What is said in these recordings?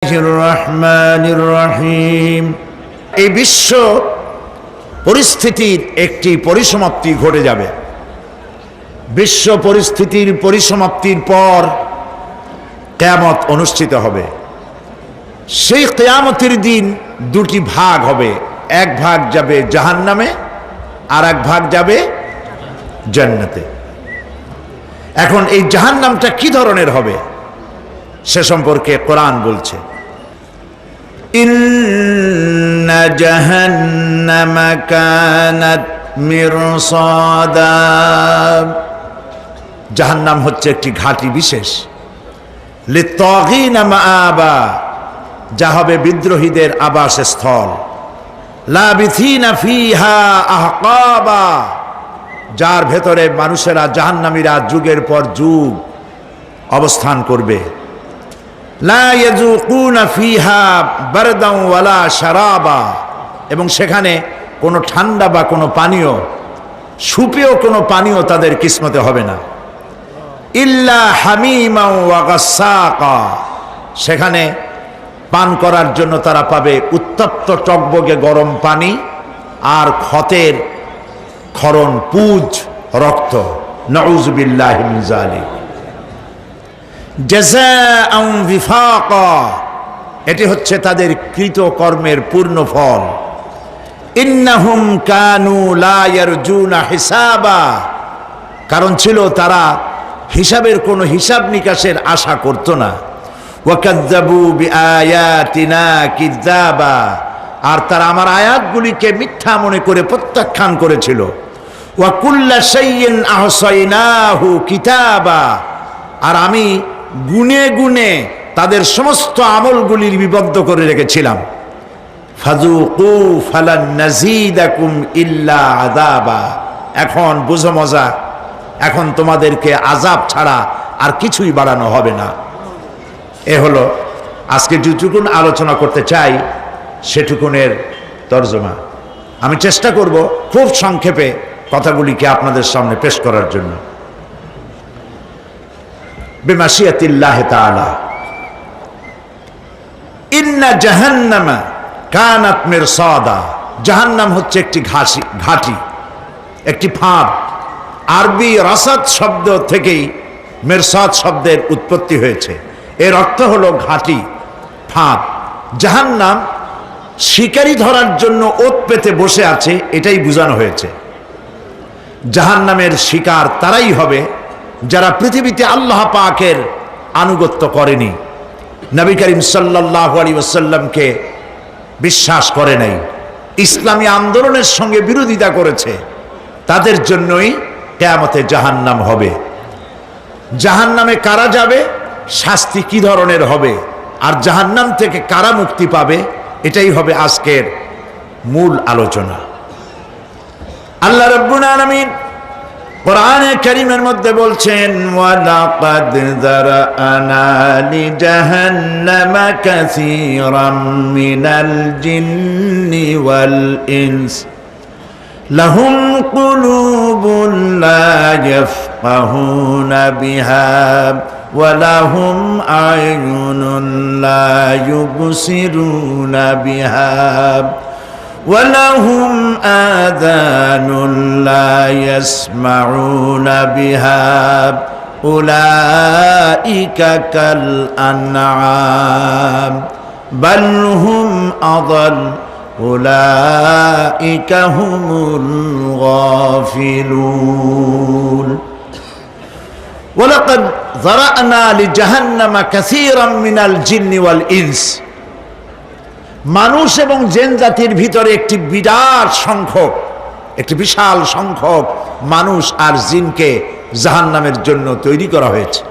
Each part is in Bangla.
রহমানির রহিম। এই বিশ্ব পরিস্থিতির একটি পরিসমাপ্তি ঘটে যাবে। বিশ্ব পরিস্থিতির পরিসমাপ্তির পর কিয়ামত অনুষ্ঠিত হবে। সেই কিয়ামতের দিন দুটি ভাগ হবে, এক ভাগ যাবে জাহান্নামে আর এক ভাগ যাবে জান্নাতে। এখন এই জাহান্নামটা কি ধরনের হবে সে সম্পর্কে কোরআন বলছে, ইন্না জাহান্নামা কানাত মিরসাদা। জাহান্নাম হচ্ছে একটি ঘাঁটি বিশেষ, লিত্তাগিনা মাআবা, যা হবে বিদ্রোহীদের আবাসস্থল, লাবিথিনা ফিহা আহকাবা, যার ভেতরে মানুষেরা জাহান্নামীরা যুগের পর যুগ অবস্থান করবে। লা ইয়াযুকুনা ফিহা বারদান ওয়ালা শারাবা, এবং সেখানে কোনো ঠান্ডা বা কোনো পানীয়, সুপেয় কোনো পানীয় তাদের কিসমতে হবে না। ইল্লা হামিমা ওয়া গাসসাকা, সেখানে পান করার জন্য তারা পাবে উত্তপ্ত টকবগে গরম পানি আর ক্ষতের ক্ষরণ পুজ রক্ত। নাউযু বিল্লাহি মিন যালিক। জাযাআন বিফাকা, এটি হচ্ছে তাদের কৃত কর্মের পূর্ণ ফল। ইন্নাহুম কানু লা ইয়ারজুনা হিসাবা, কারণ ছিল তারা হিসাবের কোনো হিসাব নিকাশের আশা করত না। ওয়াকাযযাবু বিআয়াতিনা কিযাবা, আর তারা আমার আয়াতগুলিকে মিথ্যা মনে করে প্রত্যাখ্যান করেছিল। ওয়া কুল্লা শাইইন আহসাইনাহু কিতাবা, আর আমি গুনে গুনে তাদের সমস্ত আমলগুলি লিপিবদ্ধ করে রেখেছিলাম। ফাযুকু ফালান নাযীদাকুম ইল্লা আযাবা, এখন বুঝো মজা, এখন তোমাদেরকে আযাব ছাড়া আর কিছুই বাড়ানো হবে না। এ হলো আজকে যেটুকুন আলোচনা করতে চাই সেটুকুনের তর্জমা। আমি চেষ্টা করব খুব সংক্ষেপে কথাগুলিকে আপনাদের সামনে পেশ করার জন্য। বিমাশিয়াতিল্লাহি তাআলা। ইন্না জাহান্নামা কানাত মিরসাদা, জাহান্নাম হচ্ছে একটি ঘাঁটি, একটি ফাঁদ। আরবি রাসাদ শব্দ থেকেই মিরসাদ শব্দের উৎপত্তি হয়েছে। এর অর্থ হলো ঘাঁটি, ফাঁদ। জাহান্নাম শিকারি ধরার জন্য ওত পেতে বসে আছে, এটাই বোঝানো হয়েছে। জাহান্নামের শিকার তারাই হবে যারা পৃথিবীতে আল্লাহ পাকের আনুগত্য করেনি, নবী করিম সাল্লাল্লাহু আলাইহি ওয়াসাল্লামকে বিশ্বাস করে নাই, ইসলামী আন্দোলনের সঙ্গে বিরোধিতা করেছে, তাদের জন্যই কিয়ামতে জাহান্নাম হবে। জাহান্নামে কারা যাবে, শাস্তি কি ধরনের হবে, আর জাহান্নাম থেকে কারা মুক্তি পাবে, এটাই হবে আজকের মূল আলোচনা। আল্লাহ রাব্বুল আলামিন কোরআনে কারীমের মধ্যে বলছেন, ওয়ালাকাদ যারানা লিজাহান্নামা কাসীরাম মিনাল জিন্নি ওয়াল ইনস লাহুম কুলুবুন লা ইয়াফকাহুনা বিহা ওয়া লাহুম আ'য়ুনুন লা ইউবসিরুনা বিহা وَلَهُمْ آذَانٌ لَا يَسْمَعُونَ بِهَا أُولَئِكَ كَالْأَنْعَامِ بَلْ هُمْ أَضَلُّ أُولَئِكَ هُمُ الْغَافِلُونَ وَلَقَدْ ذَرَأْنَا لِجَهَنَّمَ كَثِيرًا مِنَ الْجِنِّ وَالْإِنسِ, মানুষ এবং জিন জাতির ভিতরে একটি বিশাল সংখ্যক মানুষ আর জিনকে জাহান্নামের জন্য তৈরি করা হয়েছে।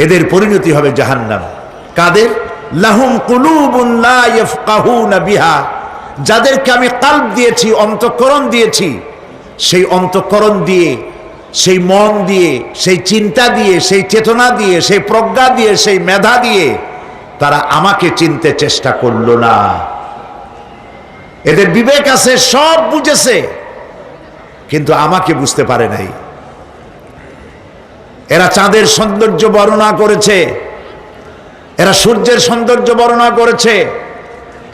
এদের পরিণতি হবে জাহান্নাম। কাদের? লাহুম কুলুবুন লা ইয়াফকাহুনা বিহা, যাদেরকে আমি কালব দিয়েছি, অন্তঃকরণ দিয়েছি, সেই অন্তঃকরণ দিয়ে, সেই মন দিয়ে, সেই চিন্তা দিয়ে, সেই চেতনা দিয়ে, সেই প্রজ্ঞা দিয়ে, সেই মেধা দিয়ে তারা আমাকে চিনতে চেষ্টা করলো না। এদের বিবেক আছে, সব বুঝেছে, কিন্তু আমাকে বুঝতে পারে নাই। এরা চাঁদের সৌন্দর্য বর্ণনা করেছে, এরা সূর্যের সৌন্দর্য বর্ণনা করেছে,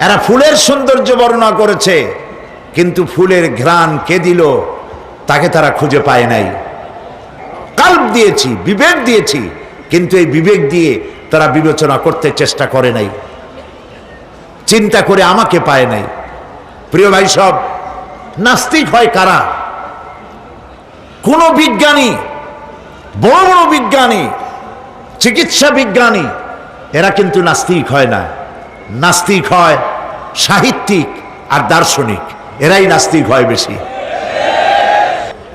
এরা ফুলের সৌন্দর্য বর্ণনা করেছে, কিন্তু ফুলের ঘ্রাণ কে দিল তাকে তারা খুঁজে পায় নাই। কাল্ব দিয়েছি, বিবেক দিয়েছি, কিন্তু এই বিবেক দিয়ে তারা বিবেচনা করতে চেষ্টা করে নাই, চিন্তা করে আমাকে পায় নাই। প্রিয় ভাই সব, নাস্তিক হয় কারা? কোন বিজ্ঞানী, বড় বড় বিজ্ঞানী, চিকিৎসা বিজ্ঞানী, এরা কিন্তু নাস্তিক হয় না। নাস্তিক হয় সাহিত্যিক আর দার্শনিক, এরাই নাস্তিক হয় বেশি।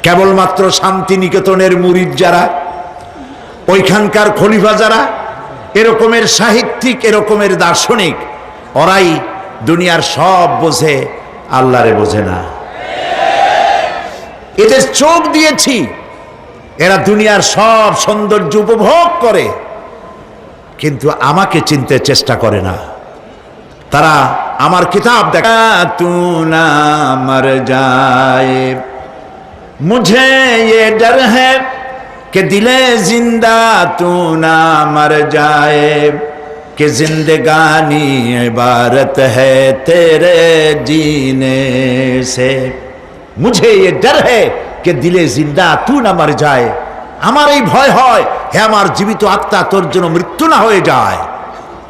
কেবলমাত্র শান্তিনিকেতনের মুরিদ যারা, ওইখানকার খলিফা যারা, এরকমের সাহিত্যিক, এরকমের দার্শনিক, ওরাই দুনিয়ার সব বোঝে, আল্লাহরে বোঝে না। এদের চোখ দিয়েছি, এরা দুনিয়ার সব সৌন্দর্য উপভোগ করে, কিন্তু আমাকে চিনতে চেষ্টা করে না। তারা আমার কিতাব দেখা, তু না মর যায় মুঝে ये डर है कि दिले जिंदा तू ना मर जाए कि जिंदगानी इबारत है तेरे जीने से मुझे ये डर है कि दिले जिंदा तू ना मर जाए। আমার এই ভয় হয়, হে আমার জীবিত আত্মা, তোর জন্য মৃত্যু না হয়ে যায়।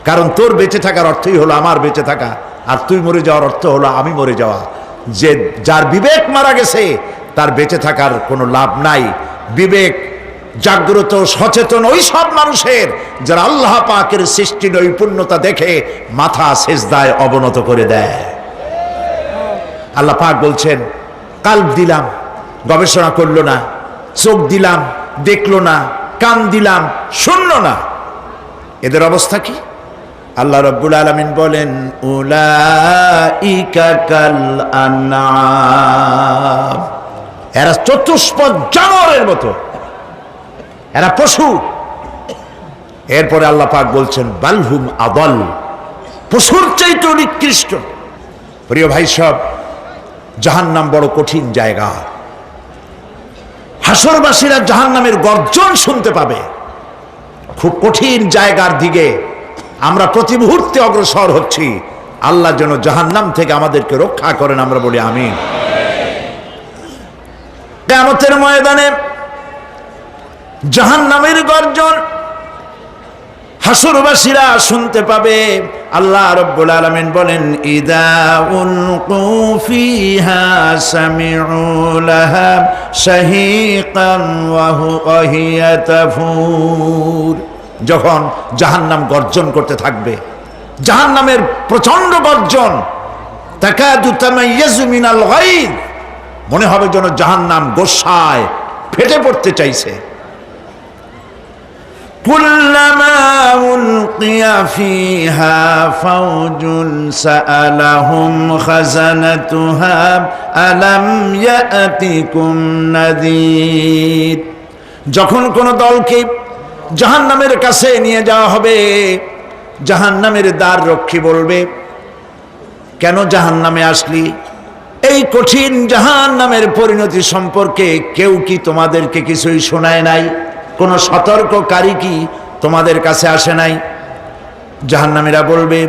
কারণ তোর বেঁচে থাকার অর্থই হলো আমার বেঁচে থাকা, আর তুই মরে যাওয়ার অর্থ হলো আমি মরে যাওয়া। যে যার বিবেক মারা গেছে তার বেঁচে থাকার কোনো লাভ নাই। বিবেক জাগ্রত সচেতন ওই সব মানুষের যারা আল্লাহ পাকের সৃষ্টি নৈপুণ্যতা দেখে মাথা সেজদায় অবনত করে দেয়। আল্লাহ পাক বলছেন, কাল্ব দিলাম, গবেষণা করলো না, চোখ দিলাম, দেখলো না, কান দিলাম, শুনলো না। এদের অবস্থা কি? আল্লাহ রাব্বুল আলামিন বলেন, উলাইকা কাল আনআম, এরা চতুষ্পদ জানোয়ারের মতো, এরা পশু। এরপরে আল্লাহ পাক বলছেন, বালহুম আদল, পশুর চাইতে নিকৃষ্ট। প্রিয় ভাই সব, জাহান্নাম বড় কঠিন জায়গা। হাসরবাসীরা জাহান্নামের গর্জন শুনতে পাবে। খুব কঠিন জায়গার দিকে আমরা প্রতি মুহূর্তে অগ্রসর হচ্ছি। আল্লাহ যেন জাহান্নাম থেকে আমাদেরকে রক্ষা করেন, আমরা বলি আমিন। কিয়ামতের ময়দানে জাহান্নামের গর্জন হাসরবাসীরা শুনতে পাবে। আল্লাহ রাব্বুল আলামিন বলেন, ইদা উলকু ফিহা সামিউ লাহা শাহীকান ওয়া হিয়া তাফুর, যখন জাহান্নাম গর্জন করতে থাকবে, জাহান্নামের প্রচন্ড গর্জন, তাকাদু তামাইয়াজু মিনাল গায়দ, মনে হবে যেন জাহান্নাম গোসায় ফেটে পড়তে চাইছে। কুল্লামা উলকিয়া ফিহা ফাওজুন সাআলাহুম খাজানাতুহা আলাম ইয়াতিকুম নাযীর, যখন কোন দলকে জাহান্নামের কাছে নিয়ে যাওয়া হবে, জাহান্নামের দ্বার রক্ষী বলবে, কেন জাহান্নামে আসলি? এই কঠিন জাহান্নামের পরিণতি সম্পর্কে কেউ কি তোমাদেরকে কিছুই শোনায় নাই? কোন সতর্ককারী কি তোমাদের কাছে আসে নাই? জাহান্নামীরা বলবে,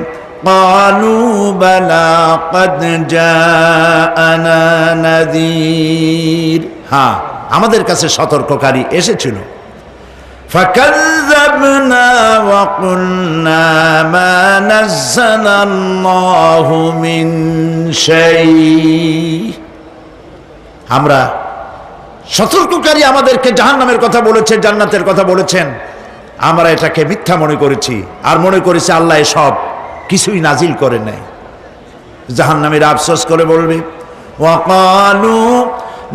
ক্বালু বালা ক্বাদ জাআনা নাযীর, হ্যাঁ আমাদের কাছে সতর্ককারী এসেছিল। ফাকাযযাবনা ওয়া কুলনা মা নাযালাল্লাহু মিন শাই, আমরা সতর্ককারী আমাদেরকে জাহান্নামের কথা বলেছে, জান্নাতের কথা বলেছেন, আমরা এটাকে মিথ্যা মনে করেছি, আর মনে করেছি আল্লাহ সব কিছুই নাজিল করে নাই। জাহান্নামীরা আফসোস করে বলবে, ওয়াকালু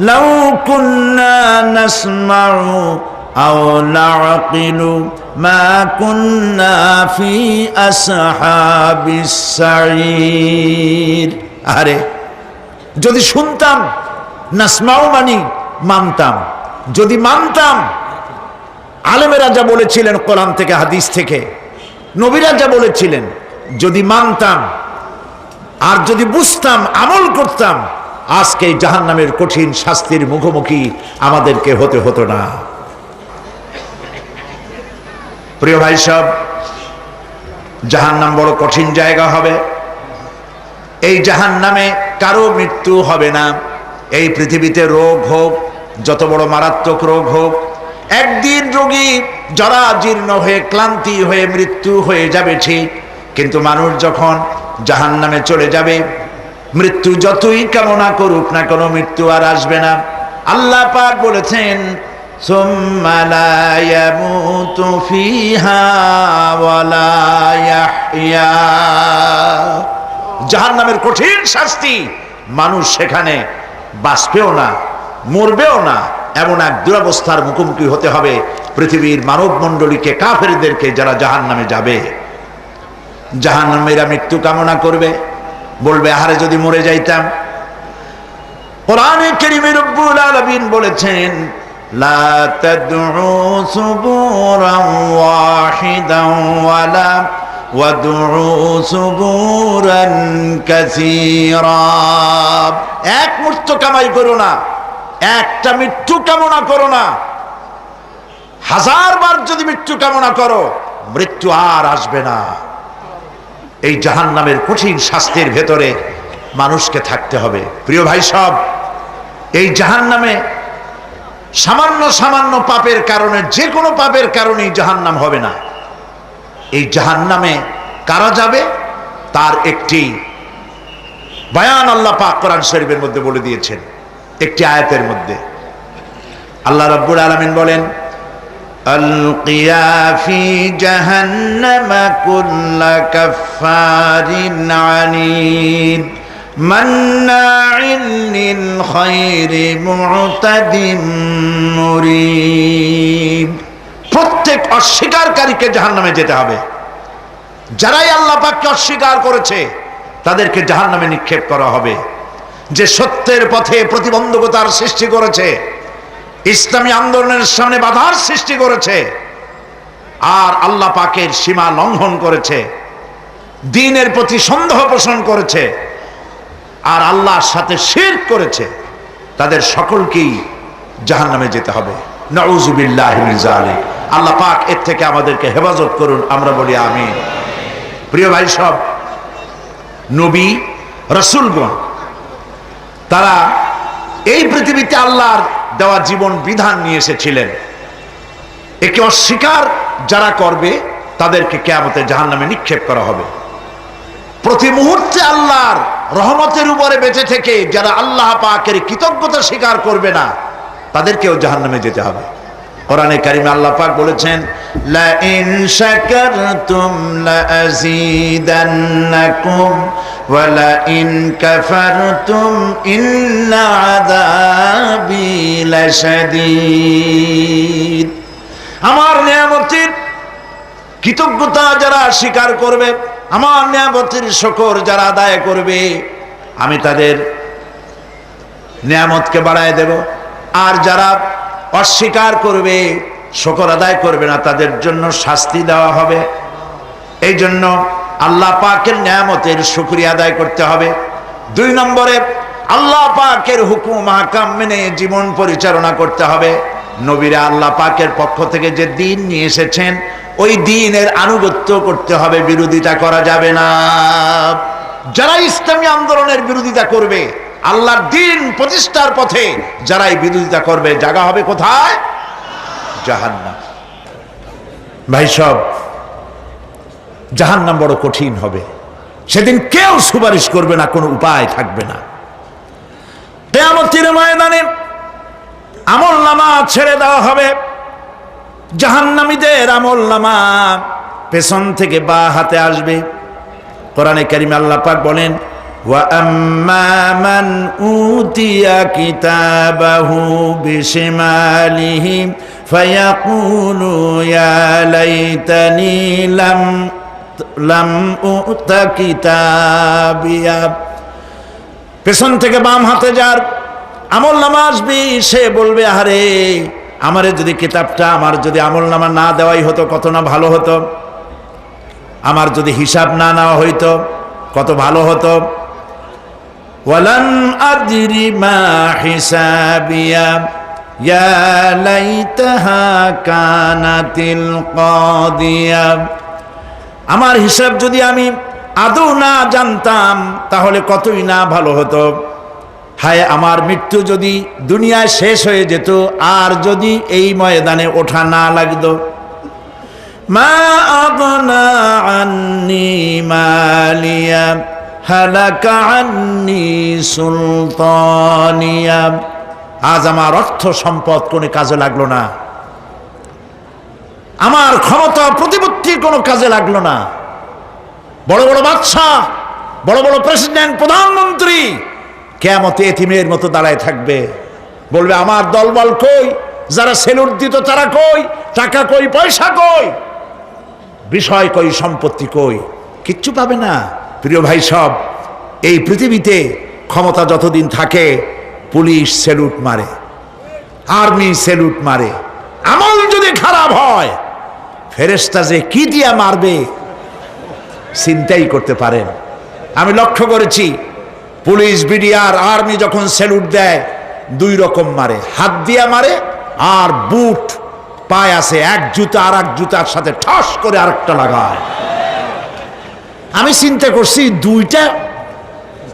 লাউ কুন্না নাসমাউ আও নাআকিলু মা কুন্না ফি আসহাবিস সাঈর, আরে যদি শুনতাম, নাসমাউ মানি মানতাম, যদি মানতাম, আলেমেরা যা বলেছিলেন কোরআন থেকে হাদিস থেকে, নবীরা যা বলেছিলেন, যদি মানতাম আর যদি বুঝতাম, আমল করতাম, আজকে জাহান্নামের কঠিন শাস্তির মুখোমুখি আমাদেরকে হতে হতো না। প্রিয় ভাই সব, জাহান্নাম বড় কঠিন জায়গা হবে। এই জাহান্নামে কারো মৃত্যু হবে না। এই পৃথিবীতে রোগ হোক, যত বড় মারাত্মক রোগ হোক, একদিন রোগী জরাজীর্ণ হয়ে ক্লান্তি হয়ে মৃত্যু হয়ে যাবে ঠিক, কিন্তু মানুষ যখন জাহান্নামে চলে যাবে, মৃত্যু যতই কামনা করুক না কোনো মৃত্যু আর আসবে না। আল্লাহ পাক বলেছেন, সুম্মা লা ইয়ামুতু ফিহা ওয়া লা ইয়াহইয়া। জাহান্নামের কঠিন শাস্তি, মানুষ সেখানে বাঁচবেও না, মরবেও না, এমন এক দুরবস্থার মুখোমুখি হতে হবে পৃথিবীর মানব মণ্ডলীকে, কাফেরদেরকে, যারা জাহান্নামে যাবে। জাহান্নামীরা মৃত্যু কামনা করবে, বলবে আহারে যদি মরে যাইতাম। কোরআনে কারীমে রব্বুল আলামিন বলেছেন, লা তাদউ সুবুরান ওয়াহিদান ওয়ালা ওয়াদউ সুবুরান কাসীরা। এক মৃত্যু কামাই করো না, একটা মৃত্যু কামনা করো না। 1000 বার যদি মৃত্যু কামনা করো, মৃত্যু আর আসবে না। এই জাহান্নামের কঠিন শাস্তির ভেতরে মানুষকে থাকতে হবে। প্রিয় ভাই সব, এই জাহান্নামে সামান্য সামান্য পাপের কারণে, যে কোনো পাপের কারণেই জাহান্নাম হবে না। এই জাহান্নামে কারা যাবে তার একটি বয়ান আল্লাহ পাক কোরআন শরীফের মধ্যে বলে দিয়েছেন। একটি আয়াতের মধ্যে আল্লাহ রাব্বুল আলামিন বলেন, আলকিয়া ফি জাহান্নামা কুল্লা কাফফারিন আনিদ মান্নাইন লিল খায়রি মু'তাদিম মুরিব। প্রত্যেক অস্বীকারীকে জাহান্নামে যেতে হবে। যারাই আল্লাহ পাককে অস্বীকার করেছে তাদেরকে জাহান্নামে নিক্ষেপ করা হবে। যে সত্যের পথে প্রতিবন্ধকতার সৃষ্টি করেছে, ইসলামী আন্দোলনের সামনে বাধার সৃষ্টি করেছে, আর আল্লাহ পাকের সীমা লঙ্ঘন করেছে, দ্বীনের প্রতি সন্দেহ পোষণ করেছে, আর আল্লাহর সাথে শিরক করেছে, তাদের সকলকেই জাহান্নামে যেতে হবে। নাউযুবিল্লাহি মিন যালিক। আল্লাহ পাক এর থেকে আমাদেরকে হেফাজত করুন, আমরা বলি আমিন। প্রিয় ভাই সব, নবী রাসূলগণ তারা এই পৃথিবীতে আল্লাহর দেওয়া জীবন বিধান নিয়ে এসেছিলেন। একে অস্বীকার যারা করবে তাদেরকে কিয়ামতে জাহান্নামে নিক্ষেপ করা হবে। প্রতি মুহূর্তে আল্লাহর রহমতের উপরে বেঁচে থেকে যারা আল্লাহ পাকের কৃতজ্ঞতা স্বীকার করবে না, তাদেরকেও জাহান্নামে যেতে হবে। কোরআনে কারিমে আল্লাহ পাক বলেছেন, লা ইন শাকারতুম লা আযীদান্নাকুম ওয়া লা ইন কাফারতুম ইন্না আযাবি লাশাদীদ। আমার নিয়ামতের কৃতজ্ঞতা যারা স্বীকার করবে, আমার নিয়ামতের শুকর যারা আদায় করবে, আমি তাদের নিয়ামতকে বাড়ায় দেব। আর যারা অস্বীকার করবে, শুকর আদায় করবে না, তাদের জন্য শাস্তি দেওয়া হবে। এই জন্য আল্লাহ পাকের নিয়ামতের শুকরিয়া আদায় করতে হবে। 2 নম্বরে আল্লাহ পাকের হুকুম আহকাম মেনে জীবন পরিচালনা করতে হবে। নবীরা আল্লাহ পাকের পক্ষ থেকে যে দ্বীন নিয়ে এসেছেন, ওই দ্বীনের আনুগত্য করতে হবে, বিরোধিতা করা যাবে না। যারা ইসলামী আন্দোলনের বিরোধিতা করবে, আল্লাহর দ্বীন প্রতিষ্ঠার পথে যারাই বিরোধিতা করবে, জায়গা হবে কোথায়? জাহান্নাম। ভাই সব, জাহান্নাম বড় কঠিন হবে। সেদিন কেউ সুপারিশ করবে না, কোনো উপায় থাকবে না। কিয়ামতের ময়দানে আমলনামা ছেড়ে দেওয়া হবে। জাহান্নামীদের আমলনামা পেছন থেকে বা হাতে আসবে। কোরআনে কারিমে আল্লাহ পাক বলেন, ওয়া আম্মা মান উতিয়া কিতাবাহু বিশিমালিহি ফায়াকুলু ইয়া লাইতানি লাম উতা কিতাবিয়া। পেছন থেকে বাম হাতে যার আমলনামা আসবে, সে বলবে, আরে আমারে যদি কিতাবটা, আমার যদি আমলনামা না দেওয়াই হতো কত না ভালো হতো, আমার যদি হিসাব না নেওয়া হইতো কত ভালো হতো। ওয়ালান আদরি মা হিসাবিয়া ইয়া লাইতাহা কানাতিল কাদিয়া। আমার হিসাব যদি আমি আদৌ না জানতাম তাহলে কতই না ভালো হতো। হায় আমার মৃত্যু যদি দুনিয়ায় শেষ হয়ে যেত, আর যদি এই ময়দানে ওঠা না লাগতো। মা আগনা আন্নি মালিয়া হালাকা আন্নি সুলতানিয়া। আজ আমার অর্থ সম্পদ কোনো কাজে লাগলো না, আমার ক্ষমতা প্রতিপত্তি কোনো কাজে লাগলো না। বড় বড় বাদশাহ, বড় বড় প্রেসিডেন্ট, প্রধানমন্ত্রী কিয়ামতে এতিমের মতো দাঁড়ায় থাকবে, বলবে আমার দলবল কই, যারা সেলুট দিত তারা কই, টাকা কই, পয়সা কই, বিষয় কই, সম্পত্তি কই, কিচ্ছু পাবে না। প্রিয় ভাই সব, এই পৃথিবীতে ক্ষমতা যতদিন থাকে পুলিশ সেলুট মারে, আর্মি সেলুট মারে। আমল যদি খারাপ হয় ফেরেশতা যে কি দিয়া মারবে চিন্তাই করতে পারেন। আমি লক্ষ্য করেছি পুলিশ, বিডিআর, আর্মি যখন সেলুট দেয় দুই রকম মারে, হাত দিয়া মারে আর বুট পায় আছে, এক জুতা আর এক জুতার সাথে ঠাস করে আরেকটা লাগায়। আমি চিন্তা করছি দুইটা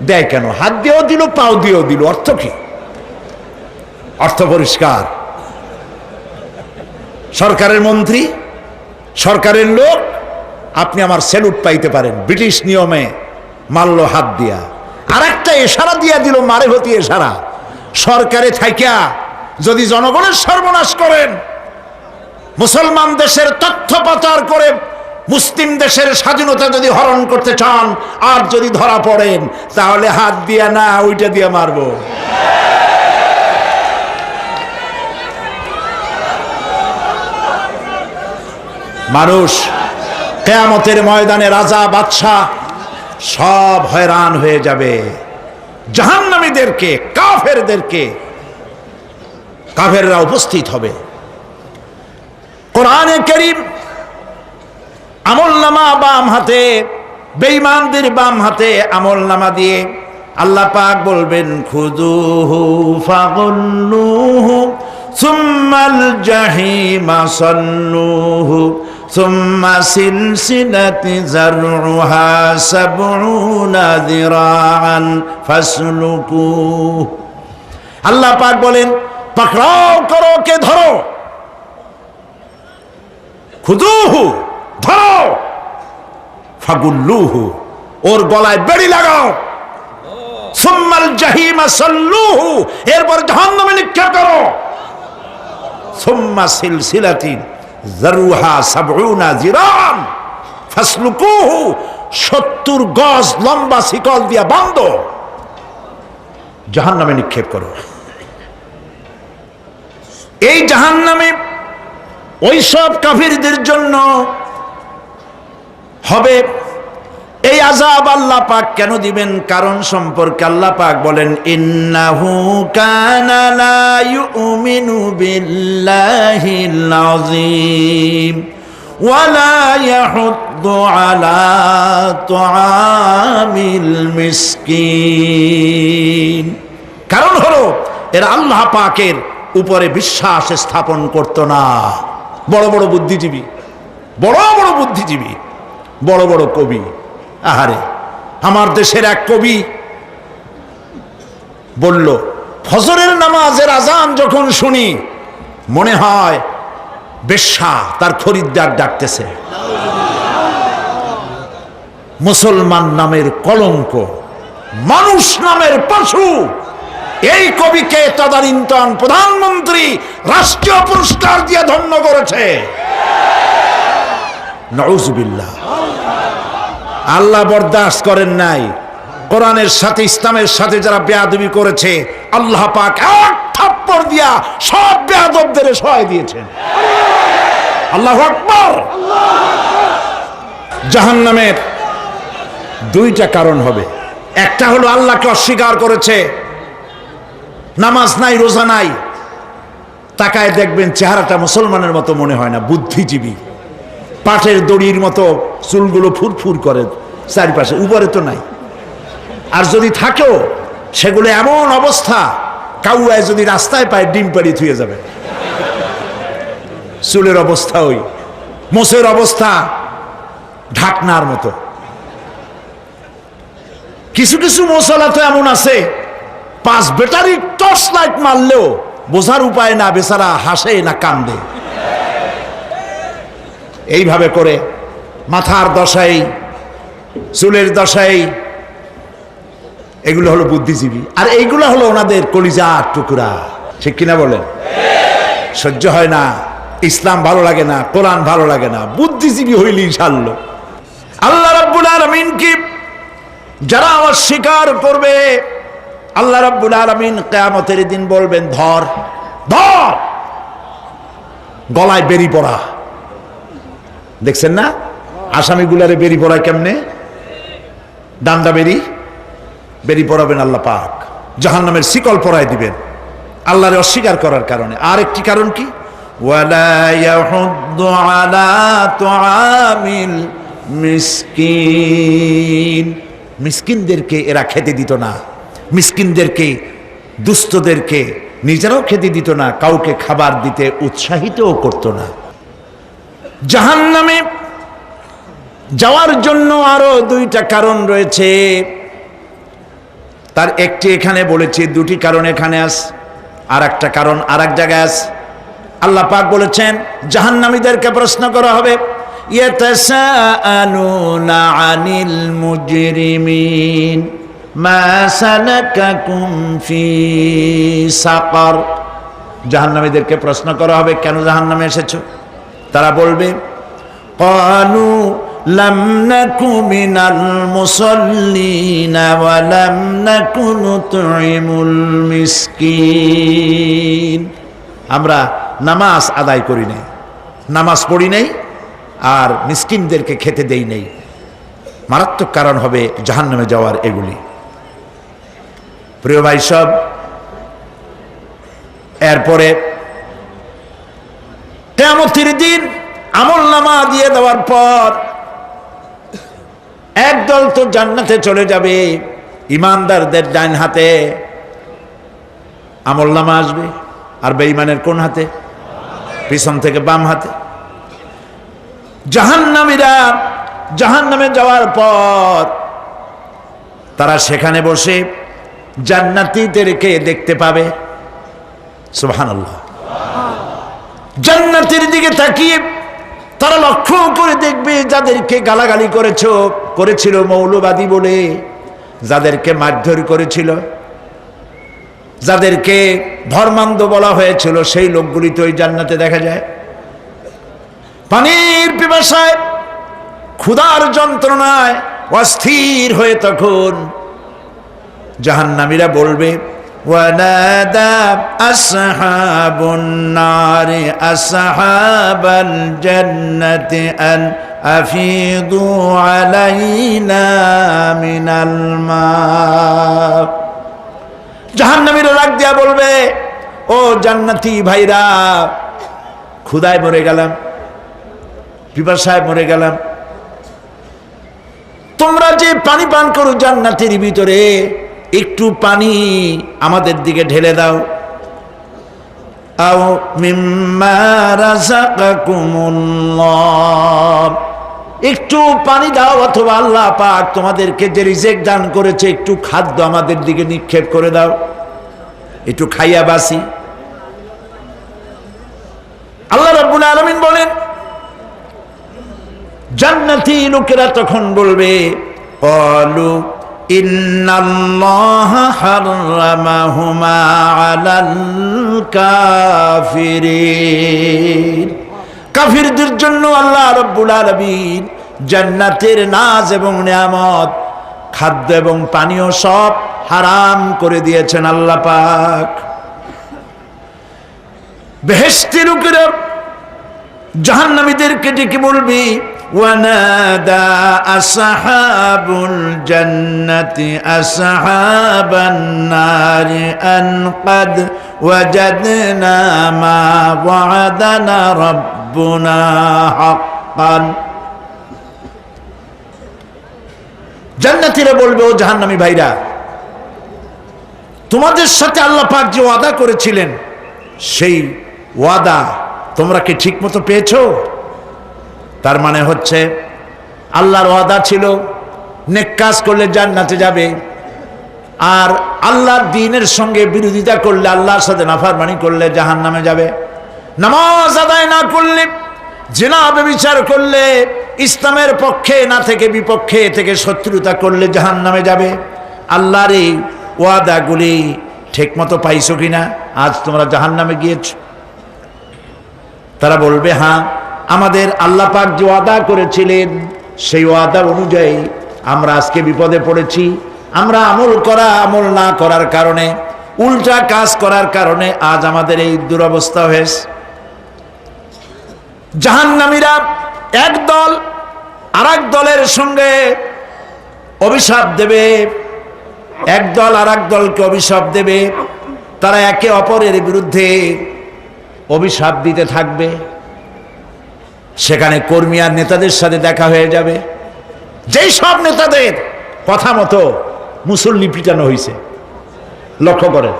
দেয় কেন, হাত দিয়েও দিল পাও দিয়েও দিল, অর্থ কি? অর্থ পরিষ্কার। সরকারের মন্ত্রী, সরকারের লোক, আপনি আমার সেলুট পাইতে পারেন, ব্রিটিশ নিয়মে মারল হাত দিয়া, আর একটা ইশারা দিয়া দিল, মারে হতি ইশারা। সরকারে থাইকা যদি জনগণের সর্বনাশ করেন, মুসলমান দেশের তথ্য পাচার করে মুসলিম দেশের স্বাধীনতা যদি হরণ করতে চান, আর যদি ধরা পড়েন তাহলে হাত দিয়া না ওইটা দিয়ে মারবো। মানুষ কিয়ামতের ময়দানে রাজা বাদশাহ সব হয়রান হয়ে যাবে। জাহান্নামীদেরকে, কাফেরদেরকে, কাফেররা উপস্থিত হবে। কোরআনে কারীম আমলনামা বাম হাতে, বেঈমানদের বাম হাতে আমলনামা দিয়ে আল্লাহ পাক বলবেন খুযুহু ফাগুল্লুহু সুম্মাল জাহিমা সাল্লুহু সুম্মা সিলসিলাতি যারউহা সাবউনা যিরাআন ফাসলুকুহু। আল্লাহ পাক বলেন পাকড়াও করো, কে ধরো, খুযুহু ধরো, ফাগুল্লুহু ওর গলায় বেড়ি লাগাও, সুম্মাল জাহিমা সাল্লুহু এরপর জাহান্নামে নিক্ষেপ করো, সুম্মা সিলসিলাতিন যারউহা সাবউনা যিরাআন ফাসলুকুহু 70 গজ লম্বা শিকল দিয়া বাঁধো, জাহান্নামে নিক্ষেপ করো। এই জাহান্নামে ওই সব কাফিরদের জন্য হবে। এই আযাব আল্লাহ পাক কেন দিবেন, কারণ সম্পর্কে আল্লাহ পাক বলেন ইন্নাহু কানা লা ইউমিনু বিল্লাহিল আযীম ওয়া লা ইয়াহুদ্দু আলা তুআমিল মিসকিন। কারণ হলো এরা আল্লাহ পাকের উপরে বিশ্বাস স্থাপন করত না। বড় বড় বুদ্ধিজীবী, বড় বড় বুদ্ধিজীবী, বড় বড় কবি, আহারে আমার দেশের এক কবি বলল ফজরের নামাজের আজান যখন শুনি মনে হয় বেশ্যা তার খরিদ্দার ডাকতেছে। মুসলমান নামের কলঙ্ক, মানুষ নামের পশু। এই কবিকে তদানীন্তন প্রধানমন্ত্রী রাষ্ট্রীয় পুরস্কার দিয়ে ধন্য করেছে। নাউজুবিল্লাহ। আল্লাহ বরদাস্ত করেন নাই। কোরআনের সাথে ইসলামের সাথে যারা বেয়াদবি করেছে আল্লাহ পাক এক থাপ্পড় দিয়া সব বেয়াদবদের সহায় দিয়েছেন। আল্লাহু আকবার। জাহান্নামের দুইটা কারণ হবে। একটা হলো আল্লাহকে অস্বীকার করেছে, নামাজ নাই, রোজা নাই, তাকায় দেখবেন চেহারাটা মুসলমানের মতো মনে হয় না, বুদ্ধিজীবী, পাটের দড়ির মতো চুলগুলো ফুরফুর করে চারিপাশে, উপরে তো নাই। আর যদি থাকেও সেগুলো এমন অবস্থা, কাউয়ায় যদি রাস্তায় পায় ডিম পাড়ি থুয়ে যাবে। চুলের অবস্থা ওই, মোষের অবস্থা ঢাকনার মতো। কিছু কিছু মশলা তো এমন আছে 5 ব্যাটারি টর্চ লাইট মারলেও বোঝার উপায় না, বেচারা হাসে না কান্দে। এইভাবে করে মাথার দশাই, চুলের দশাই, এগুলো হলো বুদ্ধিজীবী। আর এইগুলো হলো ওনাদের কলিজার টুকরা। ঠিক কিনা বলেন? সহ্য হয় না, ইসলাম ভালো লাগে না, কোরআন ভালো লাগে না, বুদ্ধিজীবী হইলি ইনশাআল্লাহ। আল্লাহ রাব্বুল আলামিন কি যারা অস্বীকার করবে, আল্লাহ রাব্বুল আলামিন কিয়ামতের দিন বলবেন, ধর ধর, গলায় বেরি পড়া। দেখছেন না আসামিগুলারে বেরি পড়ায় কেমনে? ডান্ডা বেরি পড়াবেন আল্লাহ পাক, জাহান্নামের শিকল পরায় দিবেন আল্লাহরে অস্বীকার করার কারণে। আর একটি কারণ কি? ওয়ালা ইয়াহুদ্দু আলা তুআমিল মিসকিন, মিসকিনদেরকে এরা খেতে দিত না, মিসকিনদেরকে, দুস্থদেরকে নিজেরাও খেতে দিত না, কাউকে খাবার দিতে উৎসাহিতও করত না। জাহান্নামে যাওয়ার জন্য আরো 2টা কারণ রয়েছে, তার একটি এখানে বলেছি, 2টি কারণ এখানে আছে, আর একটা কারণ আর এক জায়গায় আছে। আল্লাহ পাক বলেছেন জাহান্নামীদেরকে প্রশ্ন করা হবে, ইয়াতাসাআলুনা আনিল মুজরিমিন মা সালাকাকুম ফি সাকার। জাহান্নামীদেরকে প্রশ্ন করা হবে, কেন জাহান্নামে এসেছো? তারা বলবে, ক্বালু লাম নাকু মিনাল মুসাল্লিনা ওয়া লাম নাকু নুতঈমুল মিসকিন। আমরা নামাজ আদায় করি নাই, নামাজ পড়ি নাই, আর মিসকিনদেরকে খেতে দেই নাই। মারাত্মক কারণ হবে জাহান্নামে যাওয়ার এগুলি। প্রিয় ভাই সব, এরপরে কিয়ামতের দিন আমলনামা দিয়ে দেওয়ার পর একদল তো জান্নাতে চলে যাবে, ইমানদারদের ডান হাতে আমলনামা আসবে, আর বেঈমানের কোন হাতে? পিছন থেকে বাম হাতে। জাহান্নামীরা জাহান্নামে যাওয়ার পর তারা সেখানে বসে জান্নাতীদেরকে দেখতে পাবে। সুবহানাল্লাহ। জান্নাতের দিকে তাকিয়ে তারা লক্ষ্য করে দেখবে যাদেরকে গালাগালি করেছিল মৌলবাদী বলে, যাদেরকে মারধর করেছিল, যাদেরকে ধর্মান্ধ বলা হয়েছিল, সেই লোকগুলি তো ওই জান্নাতে দেখা যায়। পানির পিপাসায়, ক্ষুধার যন্ত্রণায় অস্থির হয়ে তখন জাহান্নামীরা বলবে, ওয়ানাদা আসহাবুন নারি আসহাবাল জান্নাতি আন আফিদু আলাইনা মিনাল মা। জাহান্নামীরা রাগ দিয়া বলবে, ও জান্নাতি ভাইরা, ক্ষুধায় মরে গেলাম, পিপাসায় মরে গেলাম, তোমরা যে পানি পান করো জান্নাতের ভিতরে, একটু পানি আমাদের দিকে ঢেলে দাও। আও মিম্মা রাযাকাকুমুল্লাহ, একটু পানি দাও, অথবা আল্লাহ পাক তোমাদেরকে যে রিজিক দান করেছে একটু খাদ্য আমাদের দিকে নিক্ষেপ করে দাও, একটু খাইয়া বাসি। আল্লাহ রাব্বুল আলামিন বলেন, জান্নাতি লোকেরা তখন বলবে, ক্বালু ইন্নাল্লাহা হাররামাহুমা আলাল কাফিরিন। কাফিরদের জন্য আল্লাহ রাব্বুল আলামিন জান্নাতের নাজ এবং নিয়ামত, খাদ্য এবং পানীয় সব হারাম করে দিয়েছেন আল্লাহ পাক। বেহেশতি লোকেরা জাহান্নামীদেরকে ডেকে বলবি, ওয়ানাদা আসহাবুল জান্নাতি আসহাবান নারি আন ক্বাদ ওয়াজাদনা মা ওয়া'দানা রাব্বুনা হাক্কান। জান্নাতীরা বলবে, ও জাহান্নামী ভাইরা, তোমাদের সাথে আল্লাহ পাক যে ওয়াদা করেছিলেন সেই ওয়াদা তোমরা কি ঠিক মতো পেয়েছো? তার মানে হচ্ছে আল্লাহর ওয়াদা ছিল নেক কাজ করলে জান্নাতে যাবে, আর আল্লাহর দ্বীনের সঙ্গে বিরোধিতা করলে, আল্লাহর সাথে নাফরমানি করলে জাহান্নামে যাবে। নামাজ আদায় না করলে, জিনা ব্যভিচার করলে, ইসলামের পক্ষে না থেকে বিপক্ষে থেকে শত্রুতা করলে জাহান্নামে যাবে। আল্লাহর এই ওয়াদাগুলি ঠিকমতো পাইছো কিনা? আজ তোমরা জাহান্নামে গিয়েছ। তারা বলবে, হ্যাঁ, আমাদের আল্লাহ পাক যে ওয়াদা করেছিলেন সেই ওয়াদা অনুযায়ী আমরা আজকে বিপদে পড়েছি। আমরা আমল না করার কারণে, উল্টা কাজ করার কারণে আজ আমাদের এই দুরবস্থা হয়েছে। জাহান্নামীরা এক দল আরেক দলের সঙ্গে অভিশাপ দেবে, এক দল আরেক দলকে অভিশাপ দেবে। তারা একে অপরের বিরুদ্ধে অভিশাপ দিতে থাকবে। সেখানে কর্মী আর নেতাদের সাথে দেখা হয়ে যাবে। যেই সব নেতাদের কথা মতো মুসল্লি পিটানো হয়েছে, লক্ষ্য করেন,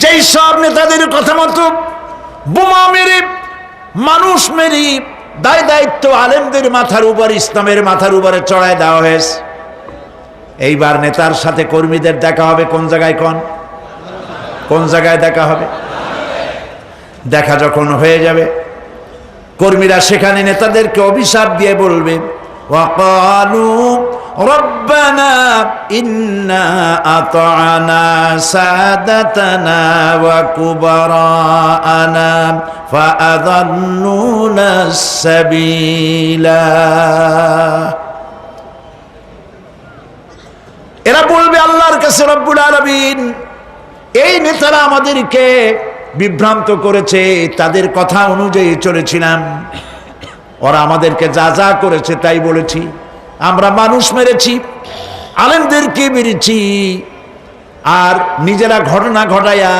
যেই সব নেতাদের কথা মতো বোমা মেরে, মানুষ মেরে দায় দায়িত্ব আলেমদের মাথার উপর, ইসলামের মাথার উপরে চড়ায় দেওয়া হয়েছে। এইবার নেতার সাথে কর্মীদের দেখা হবে কোন জায়গায়? কোন জায়গায় দেখা হবে? দেখা যখন হয়ে যাবে, কর্মীরা সেখানে নেতাদেরকে অভিশাপ দিয়ে বলবে, ওয়াকালু রব্বানা ইন্না আতা'না সাদাতানা ওয়া কুবারানা ফাআযাল্লুনা সাবিলা। এরা বলবে আল্লাহর কাছে, রব্বুল আলামিন, এই নেতারা আমাদেরকে বিভ্রান্ত করেছে, তাদের কথা অনুযায়ী চলেছিলাম, ওরা আমাদেরকে যা যা করেছে তাই বলেছি। আমরা মানুষ মেরেছি, আলেমদেরকে মেরেছি, আর নিজেরা ঘটনা ঘটাইয়া